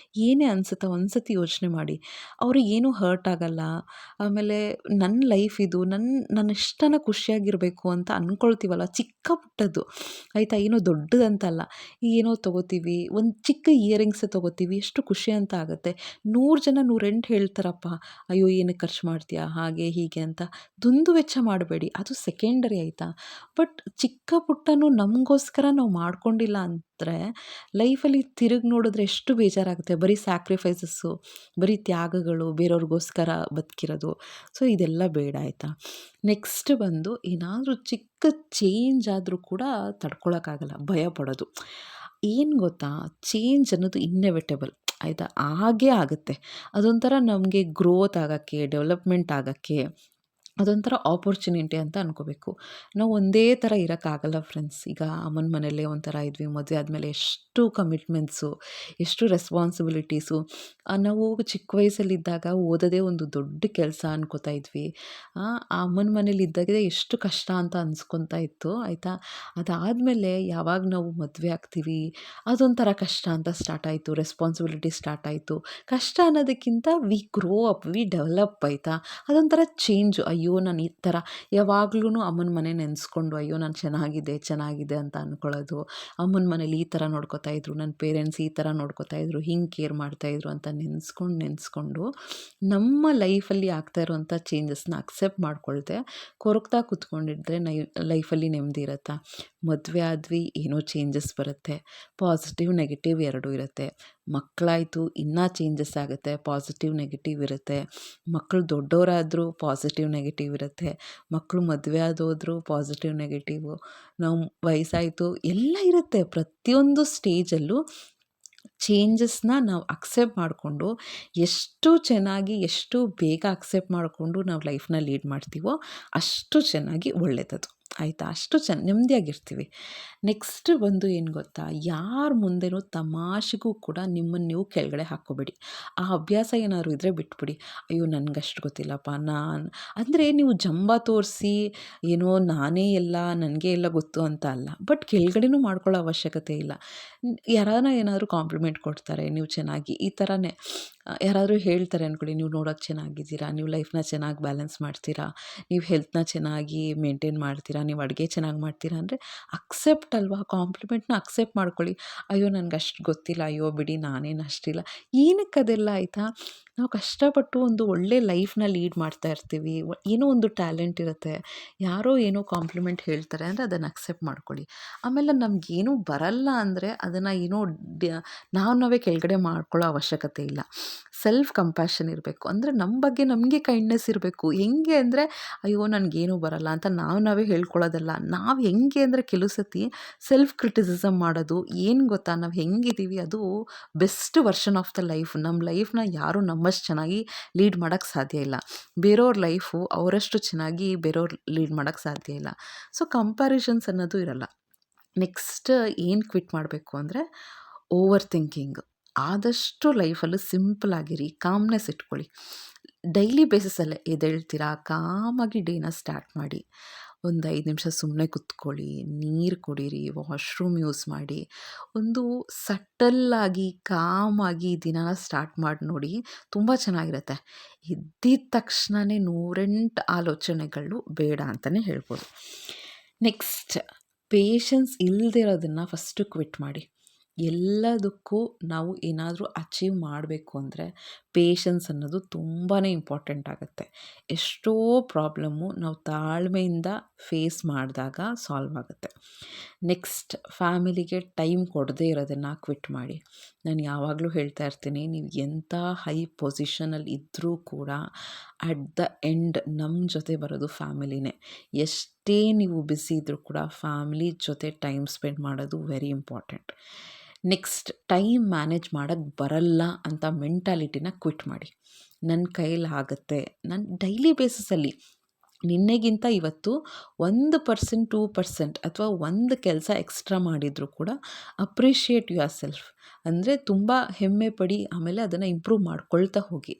[SPEAKER 1] ಏನೇ ಅನಿಸುತ್ತೋ ಒಂದ್ಸತಿ ಯೋಚನೆ ಮಾಡಿ, ಅವ್ರಿಗೇನೂ ಹರ್ಟ್ ಆಗಲ್ಲ. ಆಮೇಲೆ ನನ್ನ ಲೈಫ್ ಇದು, ನನ್ನ ಇಷ್ಟನ ಖುಷಿಯಾಗಿರಬೇಕು ಅಂತ ಅಂದ್ಕೊಳ್ತೀವಲ್ಲ, ಚಿಕ್ಕ ಪುಟ್ಟದ್ದು ಆಯಿತಾ, ಏನೋ ದೊಡ್ಡದಂತಲ್ಲ. ಏನೋ ತೊಗೋತೀವಿ, ಒಂದು ಚಿಕ್ಕ ಇಯರಿಂಗ್ಸ್ ತೊಗೋತೀವಿ, ಎಷ್ಟು ಖುಷಿ ಅಂತ ಆಗುತ್ತೆ. 100 ಜನ 108 ಹೇಳ್ತಾರಪ್ಪ, ಅಯ್ಯೋ ಏನಕ್ಕೆ ಖರ್ಚು ಮಾಡ್ತೀಯಾ ಹಾಗೆ ಹೀಗೆ ಅಂತ. ದುಂದು ವೆಚ್ಚ ಮಾಡಬೇಡಿ, ಅದು ಸೆಕೆಂಡರಿ ಆಯಿತಾ. ಬಟ್ ಚಿಕ್ಕ ಪುಟ್ಟನೂ ನಮಗೋಸ್ಕರ ನಾವು ಮಾಡ್ಕೊಂಡಿಲ್ಲ ಅಂದರೆ ಲೈಫಲ್ಲಿ ತಿರುಗಿ ನೋಡಿದ್ರೆ ಎಷ್ಟು ಬೇಜಾರಾಗುತ್ತೆ. ಬರೀ ಸ್ಯಾಕ್ರಿಫೈಸಸ್ಸು, ಬರೀ ತ್ಯಾಗಗಳು, ಬೇರೆಯವ್ರಿಗೋಸ್ಕರ ಬದುಕಿರೋದು. ಸೊ ಇದೆಲ್ಲ ಬೇಡ ಆಯಿತಾ. ನೆಕ್ಸ್ಟ್ ಬಂದು ಏನಾದರೂ ಚಿಕ್ಕ ಚೇಂಜ್ ಆದರೂ ಕೂಡ ತಡ್ಕೊಳಕ್ಕಾಗಲ್ಲ, ಭಯ ಪಡೋದು. ಏನು ಗೊತ್ತಾ, ಚೇಂಜ್ ಅನ್ನೋದು ಇನ್ನೆವಿಟೇಬಲ್ ಆಯಿತಾ, ಹಾಗೇ ಆಗುತ್ತೆ. ಅದೊಂಥರ ನಮಗೆ ಗ್ರೋತ್ ಆಗೋಕ್ಕೆ, ಡೆವಲಪ್ಮೆಂಟ್ ಆಗೋಕ್ಕೆ ಅದೊಂಥರ ಆಪರ್ಚುನಿಟಿ ಅಂತ ಅನ್ಕೋಬೇಕು. ನಾವು ಒಂದೇ ಥರ ಇರೋಕ್ಕಾಗಲ್ಲ ಫ್ರೆಂಡ್ಸ್. ಈಗ ಅಮ್ಮನ ಮನೆಯಲ್ಲೇ ಒಂಥರ ಇದ್ವಿ, ಮದುವೆ ಆದಮೇಲೆ ಎಷ್ಟು ಕಮಿಟ್ಮೆಂಟ್ಸು, ಎಷ್ಟು ರೆಸ್ಪಾನ್ಸಿಬಿಲಿಟೀಸು. ನಾವು ಚಿಕ್ಕ ವಯಸ್ಸಲ್ಲಿದ್ದಾಗ ಓದೋದೇ ಒಂದು ದೊಡ್ಡ ಕೆಲಸ ಅನ್ಕೋತಾ ಇದ್ವಿ. ಆ ಅಮ್ಮನ ಮನೇಲಿ ಇದ್ದಾಗೆ ಎಷ್ಟು ಕಷ್ಟ ಅಂತ ಅನ್ಸ್ಕೊತಾ ಇತ್ತು ಆಯಿತಾ. ಅದಾದಮೇಲೆ ಯಾವಾಗ ನಾವು ಮದುವೆ ಆಗ್ತೀವಿ ಅದೊಂಥರ ಕಷ್ಟ ಅಂತ ಸ್ಟಾರ್ಟ್ ಆಯಿತು, ರೆಸ್ಪಾನ್ಸಿಬಿಲಿಟಿ ಸ್ಟಾರ್ಟ್ ಆಯಿತು. ಕಷ್ಟ ಅನ್ನೋದಕ್ಕಿಂತ we grow up, we develop ಆಯಿತಾ. ಅದೊಂಥರ ಚೇಂಜು. ಅಯ್ಯೋ ನಾನು ಈ ಥರ ಯಾವಾಗ್ಲೂ ಅಮ್ಮನ ಮನೆ ನೆನೆಸ್ಕೊಂಡು ಅಯ್ಯೋ ನಾನು ಚೆನ್ನಾಗಿದೆ ಅಂತ ಅಂದ್ಕೊಳ್ಳೋದು. ಅಮ್ಮನ ಮನೇಲಿ ಈ ಥರ ನೋಡ್ಕೊತಾ ಇದ್ರು, ನನ್ನ ಪೇರೆಂಟ್ಸ್ ಈ ಥರ ನೋಡ್ಕೊತಾ ಇದ್ರು, ಹಿಂಗೆ ಕೇರ್ ಮಾಡ್ತಾಯಿದ್ರು ಅಂತ ನೆನೆಸ್ಕೊಂಡು ನಮ್ಮ ಲೈಫಲ್ಲಿ ಆಗ್ತಾ ಇರುವಂಥ ಚೇಂಜಸ್ನ ಅಕ್ಸೆಪ್ಟ್ ಮಾಡ್ಕೊಳ್ದೆ ಕೊರಗ್ತಾ ಕೂತ್ಕೊಂಡಿದ್ರೆ ಲೈಫಲ್ಲಿ ನೆಮ್ಮದಿ ಇರುತ್ತಾ. ಮದುವೆ ಆದ್ವಿ, ಏನೋ ಚೇಂಜಸ್ ಬರುತ್ತೆ, ಪಾಸಿಟಿವ್ ನೆಗೆಟಿವ್ ಎರಡೂ ಇರುತ್ತೆ. ಮಕ್ಕಳಾಯಿತು ಇನ್ನೂ ಚೇಂಜಸ್ ಆಗುತ್ತೆ, ಪಾಸಿಟಿವ್ ನೆಗೆಟಿವ್ ಇರುತ್ತೆ. ಮಕ್ಕಳು ದೊಡ್ಡವರಾದರೂ ಪಾಸಿಟಿವ್ ನೆಗೆಟಿವ್ ಇರುತ್ತೆ. ಮಕ್ಕಳು ಮದುವೆ ಆದೋದ್ರು ಪಾಸಿಟಿವ್ ನೆಗೆಟಿವು. ನಾವು ವಯಸ್ಸಾಯಿತು ಎಲ್ಲ ಇರುತ್ತೆ. ಪ್ರತಿಯೊಂದು ಸ್ಟೇಜಲ್ಲೂ ಚೇಂಜಸ್ನ ನಾವು ಅಕ್ಸೆಪ್ಟ್ ಮಾಡಿಕೊಂಡು ಎಷ್ಟು ಚೆನ್ನಾಗಿ ಎಷ್ಟು ಬೇಗ ಅಕ್ಸೆಪ್ಟ್ ಮಾಡಿಕೊಂಡು ನಾವು ಲೈಫ್ನ ಲೀಡ್ ಮಾಡ್ತೀವೋ ಅಷ್ಟು ಚೆನ್ನಾಗಿ ಒಳ್ಳೆಯದದು. ಆಯಿತಾ? ಅಷ್ಟು ನೆಮ್ಮದಿಯಾಗಿರ್ತೀವಿ. ನೆಕ್ಸ್ಟ್ ಬಂದು ಏನು ಗೊತ್ತಾ, ಯಾರ ಮುಂದೆನೂ ತಮಾಷೆಗೂ ಕೂಡ ನಿಮ್ಮನ್ನು ನೀವು ಕೆಳಗಡೆ ಹಾಕ್ಕೋಬೇಡಿ. ಆ ಅಭ್ಯಾಸ ಏನಾದ್ರು ಇದ್ದರೆ ಬಿಟ್ಬಿಡಿ. ಅಯ್ಯೋ ನನಗಷ್ಟು ಗೊತ್ತಿಲ್ಲಪ್ಪ, ಅಂದರೆ ನೀವು ಜಂಬ ತೋರಿಸಿ ಏನೋ ನಾನೇ ಎಲ್ಲ ನನಗೆ ಎಲ್ಲ ಗೊತ್ತು ಅಂತ ಅಲ್ಲ. ಬಟ್ ಕೆಳಗಡೆನೂ ಮಾಡ್ಕೊಳ್ಳೋ ಅವಶ್ಯಕತೆ ಇಲ್ಲ. ಏನಾದರೂ ಕಾಂಪ್ಲಿಮೆಂಟ್ ಕೊಡ್ತಾರೆ, ನೀವು ಚೆನ್ನಾಗಿ ಈ ಥರನೇ ಯಾರಾದರೂ ಹೇಳ್ತಾರೆ ಅಂದ್ಕೊಳ್ಳಿ, ನೀವು ನೋಡೋಕ್ಕೆ ಚೆನ್ನಾಗಿದ್ದೀರಾ, ನೀವು ಲೈಫ್ನ ಚೆನ್ನಾಗಿ ಬ್ಯಾಲೆನ್ಸ್ ಮಾಡ್ತೀರಾ, ನೀವು ಹೆಲ್ತ್ನ ಚೆನ್ನಾಗಿ ಮೇಂಟೈನ್ ಮಾಡ್ತೀರಾ, ನೀವು ಅಡುಗೆ ಚೆನ್ನಾಗಿ ಮಾಡ್ತೀರಾ ಅಂದರೆ ಅಕ್ಸೆಪ್ಟ್ ಅಲ್ವಾ, ಕಾಂಪ್ಲಿಮೆಂಟ್ನ ಅಕ್ಸೆಪ್ಟ್ ಮಾಡ್ಕೊಳ್ಳಿ. ಅಯ್ಯೋ ನನಗೆ ಅಷ್ಟು ಗೊತ್ತಿಲ್ಲ, ಅಯ್ಯೋ ಬಿಡಿ ನಾನೇನು ಅಷ್ಟಿಲ್ಲ, ಏನಕ್ಕೆ ಅದೆಲ್ಲ ಆಯಿತಾ? ನಾವು ಕಷ್ಟಪಟ್ಟು ಒಂದು ಒಳ್ಳೆ ಲೈಫ್ನ ಲೀಡ್ ಮಾಡ್ತಾ ಇರ್ತೀವಿ. ಏನೋ ಒಂದು ಟ್ಯಾಲೆಂಟ್ ಇರುತ್ತೆ, ಯಾರೋ ಏನೋ ಕಾಂಪ್ಲಿಮೆಂಟ್ ಹೇಳ್ತಾರೆ ಅಂದರೆ ಅದನ್ನು ಅಕ್ಸೆಪ್ಟ್ ಮಾಡ್ಕೊಳ್ಳಿ. ಆಮೇಲೆ ನಮಗೇನೂ ಬರಲ್ಲ ಅಂದರೆ ಅದನ್ನು ಏನೋ ನಾವೇ ಕೆಳಗಡೆ ಮಾಡ್ಕೊಳ್ಳೋ ಅವಶ್ಯಕತೆ ಇಲ್ಲ. ಸೆಲ್ಫ್ ಕಂಪ್ಯಾಷನ್ ಇರಬೇಕು. ಅಂದರೆ ನಮ್ಮ ಬಗ್ಗೆ ನಮಗೆ ಕೈಂಡ್ನೆಸ್ ಇರಬೇಕು. ಹೆಂಗೆ ಅಂದರೆ ಅಯ್ಯೋ ನನಗೇನೂ ಬರಲ್ಲ ಅಂತ ನಾವೇ ಹೇಳ್ಕೊಳ್ಳೋದಲ್ಲ. ನಾವು ಹೆಂಗೆ ಅಂದರೆ ಕೆಲವು ಸತಿ ಸೆಲ್ಫ್ ಕ್ರಿಟಿಸಿಸಮ್ ಮಾಡೋದು. ಏನು ಗೊತ್ತಾ, ನಾವು ಹೆಂಗಿದ್ದೀವಿ ಅದು best version of the life. ನಮ್ಮ ಲೈಫ್ನ ಯಾರೂ ನಮ್ಮಷ್ಟು ಚೆನ್ನಾಗಿ ಲೀಡ್ ಮಾಡೋಕ್ಕೆ ಸಾಧ್ಯ ಇಲ್ಲ. ಬೇರೆಯವ್ರ ಲೈಫು ಅವರಷ್ಟು ಚೆನ್ನಾಗಿ ಬೇರೆಯವ್ರು ಲೀಡ್ ಮಾಡೋಕ್ಕೆ ಸಾಧ್ಯ ಇಲ್ಲ. ಸೊ ಕಂಪ್ಯಾರಿಸನ್ಸ್ ಅನ್ನೋದು ಇರಲ್ಲ. ನೆಕ್ಸ್ಟ್ ಏನು ಕ್ವಿಟ್ ಮಾಡಬೇಕು ಅಂದರೆ ಓವರ್ ಥಿಂಕಿಂಗ್. ಆದಷ್ಟು ಲೈಫಲ್ಲೂ ಸಿಂಪಲ್ ಆಗಿರಿ, ಕಾಮ್ನೆಸ್ ಇಟ್ಕೊಳ್ಳಿ. ಡೈಲಿ ಬೇಸಿಸಲ್ಲೇ ಎದ್ದೇಳ್ತೀರಾ, ಕಾಮಾಗಿ ಡೇನ ಸ್ಟಾರ್ಟ್ ಮಾಡಿ. ಒಂದು 5 ನಿಮಿಷ ಸುಮ್ಮನೆ ಕೂತ್ಕೊಳ್ಳಿ, ನೀರು ಕುಡೀರಿ, ವಾಶ್ರೂಮ್ ಯೂಸ್ ಮಾಡಿ. ಒಂದು ಸಟಲ್ಲಾಗಿ ಕಾಮಾಗಿ ದಿನಾನ ಸ್ಟಾರ್ಟ್ ಮಾಡಿ ನೋಡಿ, ತುಂಬ ಚೆನ್ನಾಗಿರುತ್ತೆ. ಎದ್ದಿದ ತಕ್ಷಣವೇ 108 ಆಲೋಚನೆಗಳು ಬೇಡ ಅಂತಲೇ ಹೇಳ್ಬೋದು. ನೆಕ್ಸ್ಟ್ ಪೇಷನ್ಸ್ ಇಲ್ಲದೆ ಇರೋದನ್ನು ಫಸ್ಟು ಕ್ವಿಟ್ ಮಾಡಿ. ಎಲ್ಲದಕ್ಕೂ ನಾವು ಏನಾದರೂ ಅಚೀವ್ ಮಾಡಬೇಕು ಅಂದರೆ ಪೇಷನ್ಸ್ ಅನ್ನೋದು ತುಂಬಾ ಇಂಪಾರ್ಟೆಂಟ್ ಆಗುತ್ತೆ. ಎಷ್ಟೋ ಪ್ರಾಬ್ಲಮ್ಮು ನಾವು ತಾಳ್ಮೆಯಿಂದ ಫೇಸ್ ಮಾಡಿದಾಗ ಸಾಲ್ವ್ ಆಗುತ್ತೆ. ನೆಕ್ಸ್ಟ್ ಫ್ಯಾಮಿಲಿಗೆ ಟೈಮ್ ಕೊಡದೇ ಇರೋದನ್ನು ಕ್ವಿಟ್ ಮಾಡಿ. ನಾನು ಯಾವಾಗಲೂ ಹೇಳ್ತಾ ಇರ್ತೀನಿ, ನೀವು ಎಂಥ ಹೈ ಪೊಸಿಷನಲ್ಲಿ ಇದ್ದರೂ ಕೂಡ ಅಟ್ ದ ಎಂಡ್ ನಮ್ಮ ಜೊತೆ ಬರೋದು ಫ್ಯಾಮಿಲಿನೇ. ಎಷ್ಟೇ ನೀವು ಬ್ಯುಸಿ ಇದ್ದರೂ ಕೂಡ ಫ್ಯಾಮಿಲಿ ಜೊತೆ ಟೈಮ್ ಸ್ಪೆಂಡ್ ಮಾಡೋದು very important. Next time manage ಮಾಡೋಕ್ಕೆ ಬರಲ್ಲ ಅಂತ ಮೆಂಟಾಲಿಟಿನ ಕ್ವಿಟ್ ಮಾಡಿ. ನನ್ನ ಕೈಲಾಗುತ್ತೆ, ನಾನು ಡೈಲಿ ಬೇಸಿಸಲ್ಲಿ ನಿನ್ನೆಗಿಂತ ಇವತ್ತು 1% 2% ಅಥವಾ ಒಂದು ಕೆಲಸ ಎಕ್ಸ್ಟ್ರಾ ಮಾಡಿದರೂ ಕೂಡ ಅಪ್ರಿಷಿಯೇಟ್ ಯುವರ್ ಸೆಲ್ಫ್. ಅಂದರೆ ತುಂಬ ಹೆಮ್ಮೆ ಪಡಿ, ಆಮೇಲೆ ಅದನ್ನು ಇಂಪ್ರೂವ್ ಮಾಡ್ಕೊಳ್ತಾ ಹೋಗಿ.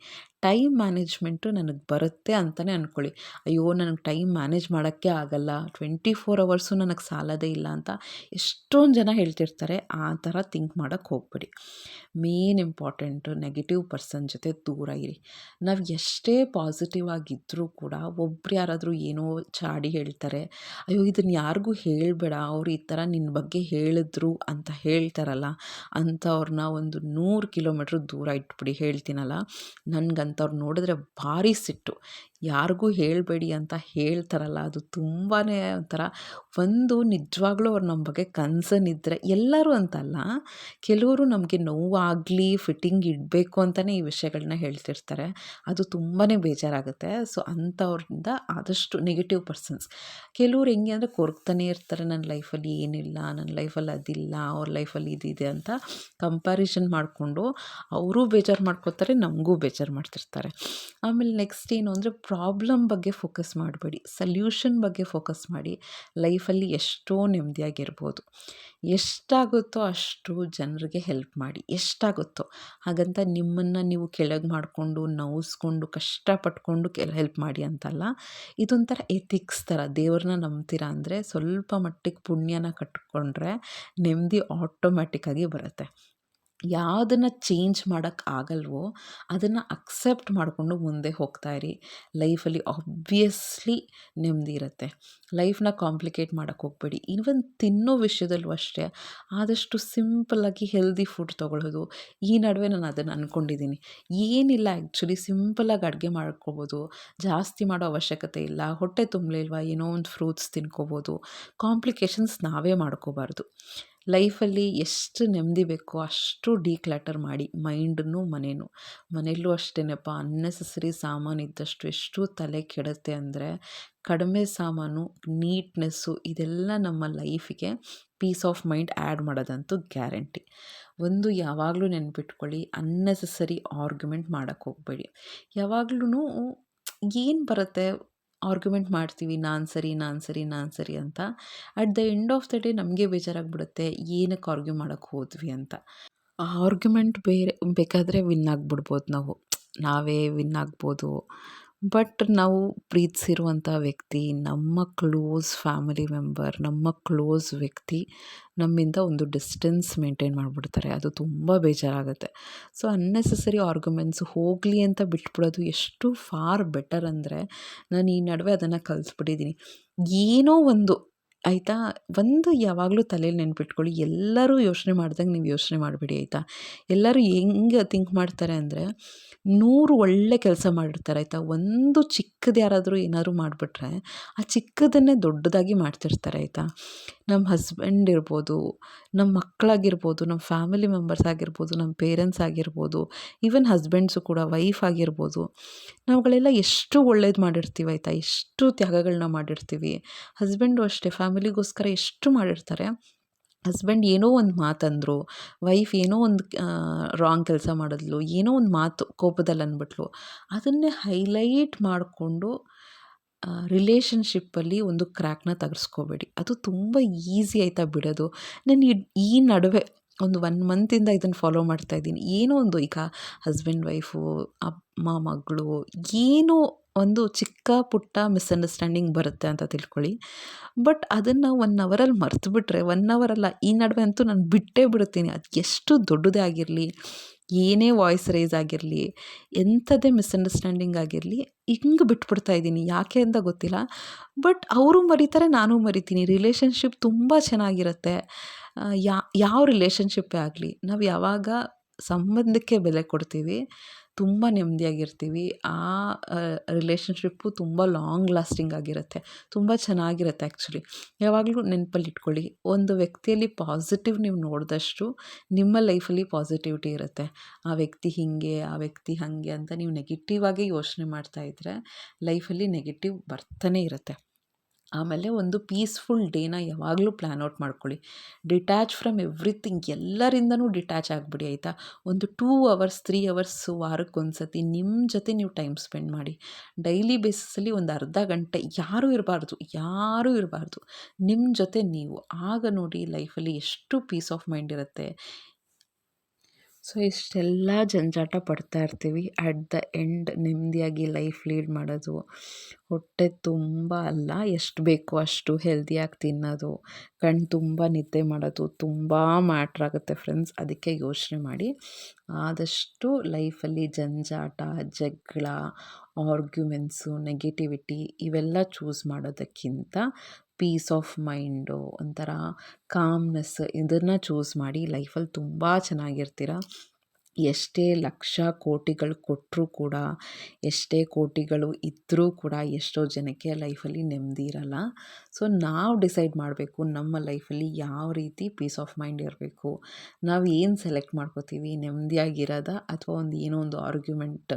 [SPEAKER 1] ಟೈಮ್ ಮ್ಯಾನೇಜ್ಮೆಂಟು ನನಗೆ ಬರುತ್ತೆ ಅಂತಲೇ ಅಂದ್ಕೊಳ್ಳಿ. ಅಯ್ಯೋ ನನಗೆ ಟೈಮ್ ಮ್ಯಾನೇಜ್ ಮಾಡೋಕ್ಕೆ ಆಗಲ್ಲ, 24 ಅವರ್ಸು ನನಗೆ ಸಾಲದೇ ಇಲ್ಲ ಅಂತ ಎಷ್ಟೊಂದು ಜನ ಹೇಳ್ತಿರ್ತಾರೆ. ಆ ಥರ ಥಿಂಕ್ ಮಾಡೋಕ್ಕೆ ಹೋಗ್ಬೇಡಿ. ಮೇನ್ ಇಂಪಾರ್ಟೆಂಟು ನೆಗೆಟಿವ್ ಪರ್ಸನ್ ಜೊತೆ ದೂರ ಇರಿ. ನಾವು ಎಷ್ಟೇ ಪಾಸಿಟಿವ್ ಆಗಿದ್ದರೂ ಕೂಡ ಒಬ್ರು ಯಾರಾದರೂ ಏನೋ ಚಾಡಿ ಹೇಳ್ತಾರೆ, ಅಯ್ಯೋ ಇದನ್ನು ಯಾರಿಗೂ ಹೇಳಬೇಡ, ಅವ್ರು ಈ ಥರ ನಿನ್ನ ಬಗ್ಗೆ ಹೇಳಿದ್ರು ಅಂತ ಹೇಳ್ತಾರಲ್ಲ, ಅಂಥವ್ರನ್ನ ಒಂದು 100 ಕಿಲೋಮೀಟ್ರ್ ದೂರ ಇಟ್ಬಿಡಿ. ಹೇಳ್ತೀನಲ್ಲ, ನನಗಂಥವ್ರು ನೋಡಿದ್ರೆ ಭಾರಿ ಸಿಟ್ಟು. ಯಾರಿಗೂ ಹೇಳಬೇಡಿ ಅಂತ ಹೇಳ್ತಾರಲ್ಲ, ಅದು ತುಂಬಾ ಒಂಥರ ನಿಜವಾಗ್ಲೂ ಅವ್ರು ನಮ್ಮ ಬಗ್ಗೆ ಕನ್ಸರ್ನ್ ಇದ್ದರೆ, ಎಲ್ಲರೂ ಅಂತಲ್ಲ, ಕೆಲವರು ನಮಗೆ ನೋವಾಗಲಿ ಫಿಟ್ಟಿಂಗ್ ಇಡಬೇಕು ಅಂತಲೇ ಈ ವಿಷಯಗಳನ್ನ ಹೇಳ್ತಿರ್ತಾರೆ. ಅದು ತುಂಬಾ ಬೇಜಾರಾಗುತ್ತೆ. ಸೊ ಅಂಥವ್ರಿಂದ ಆದಷ್ಟು ನೆಗೆಟಿವ್ ಪರ್ಸನ್ಸ್. ಕೆಲವ್ರು ಹೆಂಗೆ ಅಂದರೆ ಕೊರಗ್ತಾನೆ ಇರ್ತಾರೆ, ನನ್ನ ಲೈಫಲ್ಲಿ ಏನಿಲ್ಲ, ನನ್ನ ಲೈಫಲ್ಲಿ ಅದಿಲ್ಲ, ಅವ್ರ ಲೈಫಲ್ಲಿ ಇದಿದೆ ಅಂತ ಕಂಪ್ಯಾರಿಸನ್ ಮಾಡಿಕೊಂಡು ಅವರೂ ಬೇಜಾರು ಮಾಡ್ಕೋತಾರೆ, ನಮಗೂ ಬೇಜಾರು ಮಾಡ್ತಿರ್ತಾರೆ. ಆಮೇಲೆ ನೆಕ್ಸ್ಟ್ ಏನು ಅಂದರೆ ಪ್ರಾಬ್ಲಮ್ ಬಗ್ಗೆ ಫೋಕಸ್ ಮಾಡಬೇಡಿ, ಸಲ್ಯೂಷನ್ ಬಗ್ಗೆ ಫೋಕಸ್ ಮಾಡಿ. ಲೈಫಲ್ಲಿ ಎಷ್ಟೋ ನೆಮ್ಮದಿಯಾಗಿರ್ಬೋದು. ಎಷ್ಟಾಗುತ್ತೋ ಅಷ್ಟು ಜನರಿಗೆ ಹೆಲ್ಪ್ ಮಾಡಿ, ಎಷ್ಟಾಗುತ್ತೋ. ಹಾಗಂತ ನಿಮ್ಮನ್ನು ನೀವು ಕೆಳಗೆ ಮಾಡಿಕೊಂಡು ನೋವಿಸ್ಕೊಂಡು ಕಷ್ಟಪಟ್ಕೊಂಡು ಹೆಲ್ಪ್ ಮಾಡಿ ಅಂತಲ್ಲ. ಇದೊಂಥರ ಎಥಿಕ್ಸ್ ಥರ. ದೇವ್ರನ್ನ ನಂಬ್ತೀರಾ ಅಂದರೆ ಸ್ವಲ್ಪ ಮಟ್ಟಿಗೆ ಪುಣ್ಯನ ಕಟ್ಟಿಕೊಂಡ್ರೆ ನೆಮ್ಮದಿ ಆಟೋಮ್ಯಾಟಿಕ್ಕಾಗಿ ಬರುತ್ತೆ. ಯಾವುದನ್ನು ಚೇಂಜ್ ಮಾಡೋಕ್ಕೆ ಆಗಲ್ವೋ ಅದನ್ನು ಅಕ್ಸೆಪ್ಟ್ ಮಾಡಿಕೊಂಡು ಮುಂದೆ ಹೋಗ್ತಾಯಿರಿ. ಲೈಫಲ್ಲಿ ಆಬ್ವಿಯಸ್ಲಿ ನೆಮ್ಮದಿ ಇರುತ್ತೆ. ಲೈಫ್ನ ಕಾಂಪ್ಲಿಕೇಟ್ ಮಾಡೋಕ್ಕೆ ಹೋಗಬೇಡಿ. ಈವನ್ ತಿನ್ನೋ ವಿಷಯದಲ್ಲೂ ಅಷ್ಟೇ, ಆದಷ್ಟು ಸಿಂಪಲ್ಲಾಗಿ ಹೆಲ್ದಿ ಫುಡ್ ತೊಗೊಳ್ಳೋದು. ಈ ನಡುವೆ ನಾನು ಅದನ್ನು ಅಂದ್ಕೊಂಡಿದ್ದೀನಿ. ಏನಿಲ್ಲ, ಆ್ಯಕ್ಚುಲಿ ಸಿಂಪಲ್ಲಾಗಿ ಅಡುಗೆ ಮಾಡ್ಕೋಬೋದು, ಜಾಸ್ತಿ ಮಾಡೋ ಅವಶ್ಯಕತೆ ಇಲ್ಲ. ಹೊಟ್ಟೆ ತುಂಬಲಿಲ್ವಾ, ಏನೋ ಒಂದು ಫ್ರೂಟ್ಸ್ ತಿನ್ಕೋಬೋದು. ಕಾಂಪ್ಲಿಕೇಶನ್ಸ್ ನಾವೇ ಮಾಡ್ಕೋಬಾರ್ದು. ಲೈಫಲ್ಲಿ ಎಷ್ಟು ನೆಮ್ಮದಿ ಬೇಕೋ ಅಷ್ಟು ಡಿಕ್ಲಟರ್ ಮಾಡಿ, ಮೈಂಡನ್ನು ಮನೆಯಲ್ಲೂ ಅಷ್ಟೇನಪ್ಪ. ಅನ್ನೆಸೆಸರಿ ಸಾಮಾನು ಇದ್ದಷ್ಟು ಎಷ್ಟು ತಲೆ ಕೆಡುತ್ತೆ ಅಂದರೆ, ಕಡಿಮೆ ಸಾಮಾನು, ನೀಟ್ನೆಸ್ಸು ಇದೆಲ್ಲ ನಮ್ಮ ಲೈಫಿಗೆ ಪೀಸ್ ಆಫ್ ಮೈಂಡ್ ಆ್ಯಡ್ ಮಾಡೋದಂತೂ ಗ್ಯಾರಂಟಿ. ಒಂದು ಯಾವಾಗಲೂ ನೆನ್ಪಿಟ್ಕೊಳ್ಳಿ, ಅನ್ನೆಸೆಸರಿ ಆರ್ಗ್ಯುಮೆಂಟ್ ಮಾಡೋಕ್ಕೆ ಹೋಗಬೇಡಿ. ಯಾವಾಗ್ಲೂ ಏನು ಬರುತ್ತೆ, ಆರ್ಗ್ಯುಮೆಂಟ್ ಮಾಡ್ತೀವಿ, ನಾನು ಸರಿ ನಾನು ಸರಿ ನಾನು ಸರಿ ಅಂತ. At the end of the day ನಮಗೆ ಬೇಜಾರಾಗ್ಬಿಡುತ್ತೆ, ಏನಕ್ಕೆ ಆರ್ಗ್ಯೂ ಮಾಡೋಕ್ಕೆ ಹೋದ್ವಿ ಅಂತ. ಆ ಆರ್ಗ್ಯುಮೆಂಟ್ ಬೇಕಾದರೆ ವಿನ್ ಆಗಿಬಿಡ್ಬೋದು, ನಾವೇ ವಿನ್ ಆಗ್ಬೋದು. ಬಟ್ ನಾವು ಪ್ರೀತಿಸಿರುವಂಥ ವ್ಯಕ್ತಿ, ನಮ್ಮ ಕ್ಲೋಸ್ ಫ್ಯಾಮಿಲಿ ಮೆಂಬರ್, ನಮ್ಮ ಕ್ಲೋಸ್ ವ್ಯಕ್ತಿ ನಮ್ಮಿಂದ ಒಂದು ಡಿಸ್ಟೆನ್ಸ್ ಮೇಂಟೈನ್ ಮಾಡಿಬಿಡ್ತಾರೆ. ಅದು ತುಂಬ ಬೇಜಾರಾಗುತ್ತೆ. ಸೊ ಅನ್ನೆಸೆಸರಿ ಆರ್ಗ್ಯುಮೆಂಟ್ಸ್ ಹೋಗಲಿ ಅಂತ ಬಿಟ್ಬಿಡೋದು ಎಷ್ಟು ಫಾರ್ ಬೆಟರ್ ಅಂದರೆ, ನಾನು ಈ ನಡುವೆ ಅದನ್ನು ಕಲಿಸ್ಬಿಟ್ಟಿದ್ದೀನಿ. ಏನೋ ಒಂದು ಆಯಿತಾ, ಒಂದು ಯಾವಾಗಲೂ ತಲೆಯಲ್ಲಿ ನೆನ್ಪಿಟ್ಕೊಳ್ಳಿ, ಎಲ್ಲರೂ ಯೋಚನೆ ಮಾಡ್ದಂಗೆ ನೀವು ಯೋಚನೆ ಮಾಡಬೇಡಿ ಆಯಿತಾ. ಎಲ್ಲರೂ ಹೆಂಗೆ ಥಿಂಕ್ ಮಾಡ್ತಾರೆ ಅಂದರೆ, 100 ಒಳ್ಳೆ ಕೆಲಸ ಮಾಡಿರ್ತಾರೆ ಆಯಿತಾ. ಒಂದು ಚಿಕ್ಕದು ಯಾರಾದರೂ ಏನಾದರೂ ಮಾಡಿಬಿಟ್ರೆ ಆ ಚಿಕ್ಕದನ್ನೇ ದೊಡ್ಡದಾಗಿ ಮಾಡ್ತಿರ್ತಾರೆ ಆಯಿತಾ. ನಮ್ಮ ಹಸ್ಬೆಂಡ್ ಇರ್ಬೋದು, ನಮ್ಮ ಮಕ್ಕಳಾಗಿರ್ಬೋದು, ನಮ್ಮ ಫ್ಯಾಮಿಲಿ ಮೆಂಬರ್ಸ್ ಆಗಿರ್ಬೋದು, ನಮ್ಮ ಪೇರೆಂಟ್ಸ್ ಆಗಿರ್ಬೋದು, ಈವನ್ ಹಸ್ಬೆಂಡ್ಸು ಕೂಡ, ವೈಫ್ ಆಗಿರ್ಬೋದು, ನಾವುಗಳೆಲ್ಲ ಎಷ್ಟು ಒಳ್ಳೇದು ಮಾಡಿರ್ತೀವಿ ಆಯಿತಾ, ಎಷ್ಟು ತ್ಯಾಗಗಳನ್ನ ಮಾಡಿರ್ತೀವಿ. ಹಸ್ಬೆಂಡು ಅಷ್ಟೇ, ಫ್ಯಾಮಿಲಿಗೋಸ್ಕರ ಎಷ್ಟು ಮಾಡಿರ್ತಾರೆ. ಹಸ್ಬೆಂಡ್ ಏನೋ ಒಂದು ಮಾತಂದರು, ವೈಫ್ ಏನೋ ಒಂದು ರಾಂಗ್ ಕೆಲಸ ಮಾಡಿದ್ಲು, ಏನೋ ಒಂದು ಮಾತು ಕೋಪದಲ್ಲಿ ಅಂದ್ಬಿಟ್ಲು, ಅದನ್ನೇ ಹೈಲೈಟ್ ಮಾಡಿಕೊಂಡು ರಿಲೇಷನ್ಶಿಪ್ಪಲ್ಲಿ ಒಂದು ಕ್ರ್ಯಾಕ್ನ ತೆಗೆಸ್ಕೋಬೇಡಿ. ಅದು ತುಂಬ ಈಸಿ ಆಯಿತಾ ಬಿಡೋದು. ನಾನು ಈ ನಡುವೆ ಒಂದು 1 ಮಂತಿಂದ ಇದನ್ನು ಫಾಲೋ ಮಾಡ್ತಾಯಿದ್ದೀನಿ. ಏನೋ ಒಂದು ಈಗ ಹಸ್ಬೆಂಡ್ ವೈಫು, ಅಮ್ಮ ಮಗಳು, ಏನೋ ಒಂದು ಚಿಕ್ಕ ಪುಟ್ಟ ಮಿಸ್ಅಂಡರ್ಸ್ಟ್ಯಾಂಡಿಂಗ್ ಬರುತ್ತೆ ಅಂತ ತಿಳ್ಕೊಳ್ಳಿ. ಬಟ್ ಅದನ್ನು 1 ಅವರಲ್ಲಿ ಮರೆತುಬಿಟ್ರೆ, 1 ಅವರಲ್ಲ, ಈ ನಡುವೆ ಅಂತೂ ನಾನು ಬಿಟ್ಟೇ ಬಿಡುತ್ತೀನಿ. ಅದು ಎಷ್ಟು ದೊಡ್ಡದೇ ಆಗಿರಲಿ, ಏನೇ ವಾಯ್ಸ್ ರೈಸ್ ಆಗಿರಲಿ, ಎಂಥದ್ದೇ ಮಿಸ್ಅಂಡರ್ಸ್ಟ್ಯಾಂಡಿಂಗ್ ಆಗಿರಲಿ, ಹಿಂಗೆ ಬಿಟ್ಬಿಡ್ತಾ ಇದ್ದೀನಿ. ಯಾಕೆ ಅಂತ ಗೊತ್ತಿಲ್ಲ. ಬಟ್ ಅವರು ಮರಿತಾರೆ, ನಾನು ಮರಿತೀನಿ. ರಿಲೇಷನ್ಶಿಪ್ ತುಂಬ ಚೆನ್ನಾಗಿರುತ್ತೆ. ಯಾವ ರಿಲೇಷನ್ಶಿಪ್ಪೇ ಆಗಲಿ, ನಾವು ಯಾವಾಗ ಸಂಬಂಧಕ್ಕೆ ಬೆಲೆ ಕೊಡ್ತೀವಿ, ತುಂಬ ನೆಮ್ಮದಿಯಾಗಿರ್ತೀವಿ. ಆ ರಿಲೇಷನ್ಶಿಪ್ಪು ತುಂಬ ಲಾಂಗ್ ಲಾಸ್ಟಿಂಗ್ ಆಗಿರುತ್ತೆ, ತುಂಬ ಚೆನ್ನಾಗಿರುತ್ತೆ. ಆ್ಯಕ್ಚುಲಿ ಯಾವಾಗಲೂ ನೆನಪಲ್ಲಿ ಇಟ್ಕೊಳ್ಳಿ, ಒಂದು ವ್ಯಕ್ತಿಯಲ್ಲಿ ಪಾಸಿಟಿವ್ ನೀವು ನೋಡಿದಷ್ಟು ನಿಮ್ಮ ಲೈಫಲ್ಲಿ ಪಾಸಿಟಿವಿಟಿ ಇರುತ್ತೆ. ಆ ವ್ಯಕ್ತಿ ಹೀಗೆ, ಆ ವ್ಯಕ್ತಿ ಹಾಗೆ ಅಂತ ನೀವು ನೆಗೆಟಿವ್ ಆಗಿ ಯೋಚನೆ ಮಾಡ್ತಾಯಿದ್ರೆ ಲೈಫಲ್ಲಿ ನೆಗೆಟಿವ್ ಬರ್ತಾನೆ ಇರುತ್ತೆ. ಆಮೇಲೆ ಒಂದು ಪೀಸ್ಫುಲ್ ಡೇನ ಯಾವಾಗಲೂ ಪ್ಲ್ಯಾನ್ ಔಟ್ ಮಾಡ್ಕೊಳ್ಳಿ. ಡಿಟ್ಯಾಚ್ ಫ್ರಮ್ ಎವ್ರಿಥಿಂಗ್, ಎಲ್ಲರಿಂದನೂ ಡಿಟ್ಯಾಚ್ ಆಗಿಬಿಡಿ ಆಯಿತಾ. ಒಂದು 2 ಅವರ್ಸ್ 3 ಅವರ್ಸು ವಾರಕ್ಕೊಂದ್ಸತಿ ನಿಮ್ಮ ಜೊತೆ ನೀವು ಟೈಮ್ ಸ್ಪೆಂಡ್ ಮಾಡಿ. ಡೈಲಿ ಬೇಸಿಸಲ್ಲಿ ಒಂದು ಅರ್ಧ ಗಂಟೆ ಯಾರೂ ಇರಬಾರ್ದು, ನಿಮ್ಮ ಜೊತೆ ನೀವು. ಆಗ ನೋಡಿ ಲೈಫಲ್ಲಿ ಎಷ್ಟು ಪೀಸ್ ಆಫ್ ಮೈಂಡ್ ಇರುತ್ತೆ. ಸೊ ಇಷ್ಟೆಲ್ಲ ಜಂಜಾಟ ಪಡ್ತಾ ಇರ್ತೀವಿ. ಅಟ್ ದ ಎಂಡ್ ನೆಮ್ಮದಿಯಾಗಿ ಲೈಫ್ ಲೀಡ್ ಮಾಡೋದು, ಹೊಟ್ಟೆ ತುಂಬ ಅಲ್ಲ, ಎಷ್ಟು ಬೇಕೋ ಅಷ್ಟು ಹೆಲ್ದಿಯಾಗಿ ತಿನ್ನೋದು, ಕಣ್ಣು ತುಂಬ ನಿದ್ದೆ ಮಾಡೋದು ತುಂಬ ಮ್ಯಾಟ್ರಾಗುತ್ತೆ ಫ್ರೆಂಡ್ಸ್. ಅದಕ್ಕೆ ಯೋಚನೆ ಮಾಡಿ, ಆದಷ್ಟು ಲೈಫಲ್ಲಿ ಜಂಜಾಟ, ಜಗಳ, ಆರ್ಗ್ಯುಮೆಂಟ್ಸು, ನೆಗೆಟಿವಿಟಿ ಇವೆಲ್ಲ ಚೂಸ್ ಮಾಡೋದಕ್ಕಿಂತ ಪೀಸ್ ಆಫ್ ಮೈಂಡು, ಒಂಥರ ಕಾಮ್ನೆಸ್, ಇದನ್ನು ಚೂಸ್ ಮಾಡಿ ಲೈಫಲ್ಲಿ ತುಂಬ ಚೆನ್ನಾಗಿರ್ತೀರ. ಎಷ್ಟೇ ಲಕ್ಷ ಕೋಟಿಗಳು ಕೊಟ್ಟರೂ ಕೂಡ, ಎಷ್ಟೇ ಕೋಟಿಗಳು ಇದ್ದರೂ ಕೂಡ ಎಷ್ಟೋ ಜನಕ್ಕೆ ಲೈಫಲ್ಲಿ ನೆಮ್ಮದಿ ಇರಲ್ಲ. ಸೊ ನಾವು ಡಿಸೈಡ್ ಮಾಡಬೇಕು ನಮ್ಮ ಲೈಫಲ್ಲಿ ಯಾವ ರೀತಿ ಪೀಸ್ ಆಫ್ ಮೈಂಡ್ ಇರಬೇಕು. ನಾವು ಏನು ಸೆಲೆಕ್ಟ್ ಮಾಡ್ಕೋತೀವಿ, ನೆಮ್ಮದಿಯಾಗಿರೋದ ಅಥವಾ ಏನೋ ಒಂದು ಆರ್ಗ್ಯುಮೆಂಟ್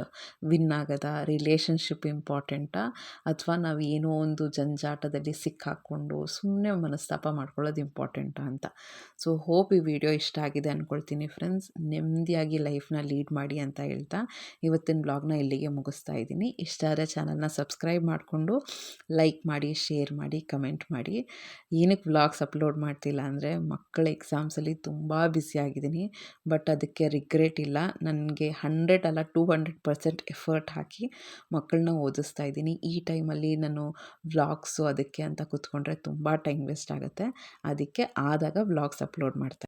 [SPEAKER 1] ವಿನ್ ಆಗೋದ, ರಿಲೇಷನ್ಶಿಪ್ ಇಂಪಾರ್ಟೆಂಟಾ, ಅಥವಾ ನಾವು ಏನೋ ಒಂದು ಜಂಜಾಟದಲ್ಲಿ ಸಿಕ್ಕಾಕ್ಕೊಂಡು ಸುಮ್ಮನೆ ಮನಸ್ತಾಪ ಮಾಡ್ಕೊಳ್ಳೋದು ಇಂಪಾರ್ಟೆಂಟಾ ಅಂತ. ಸೊ ಹೋಪ್ ಈ ವಿಡಿಯೋ ಇಷ್ಟ ಆಗಿದೆ ಅಂದ್ಕೊಳ್ತೀನಿ ಫ್ರೆಂಡ್ಸ್. ನೆಮ್ಮದಿಯಾಗಿ ಲೈಫ್ನ ಲೀಡ್ ಮಾಡಿ ಅಂತ ಹೇಳ್ತಾ ಇವತ್ತಿನ ಬ್ಲಾಗ್ನ ಇಲ್ಲಿಗೆ ಮುಗಿಸ್ತಾ ಇದ್ದೀನಿ. ಇಷ್ಟ ಆದರೆ ಚಾನಲ್ನ ಸಬ್ಸ್ಕ್ರೈಬ್ ಮಾಡಿಕೊಂಡು ಲೈಕ್ ಮಾಡಿ, ಶೇರ್ ಮಾಡಿ, ಕಮೆಂಟ್ ಮಾಡಿ. ಏನಕ್ಕೆ ವ್ಲಾಗ್ಸ್ ಅಪ್ಲೋಡ್ ಮಾಡ್ತಿಲ್ಲ ಅಂದರೆ, ಮಕ್ಕಳ ಎಕ್ಸಾಮ್ಸಲ್ಲಿ ತುಂಬ ಬ್ಯುಸಿಯಾಗಿದ್ದೀನಿ. ಬಟ್ ಅದಕ್ಕೆ ರಿಗ್ರೆಟ್ ಇಲ್ಲ. ನನಗೆ 100 ಅಲ್ಲ 200% ಎಫರ್ಟ್ ಹಾಕಿ ಮಕ್ಕಳನ್ನ ಓದಿಸ್ತಾ ಇದ್ದೀನಿ. ಈ ಟೈಮಲ್ಲಿ ನಾನು ವ್ಲಾಗ್ಸು ಅದಕ್ಕೆ ಅಂತ ಕೂತ್ಕೊಂಡ್ರೆ ತುಂಬ ಟೈಮ್ ವೇಸ್ಟ್ ಆಗುತ್ತೆ. ಅದಕ್ಕೆ ಆದಾಗ ವ್ಲಾಗ್ಸ್ ಅಪ್ಲೋಡ್ ಮಾಡ್ತಾ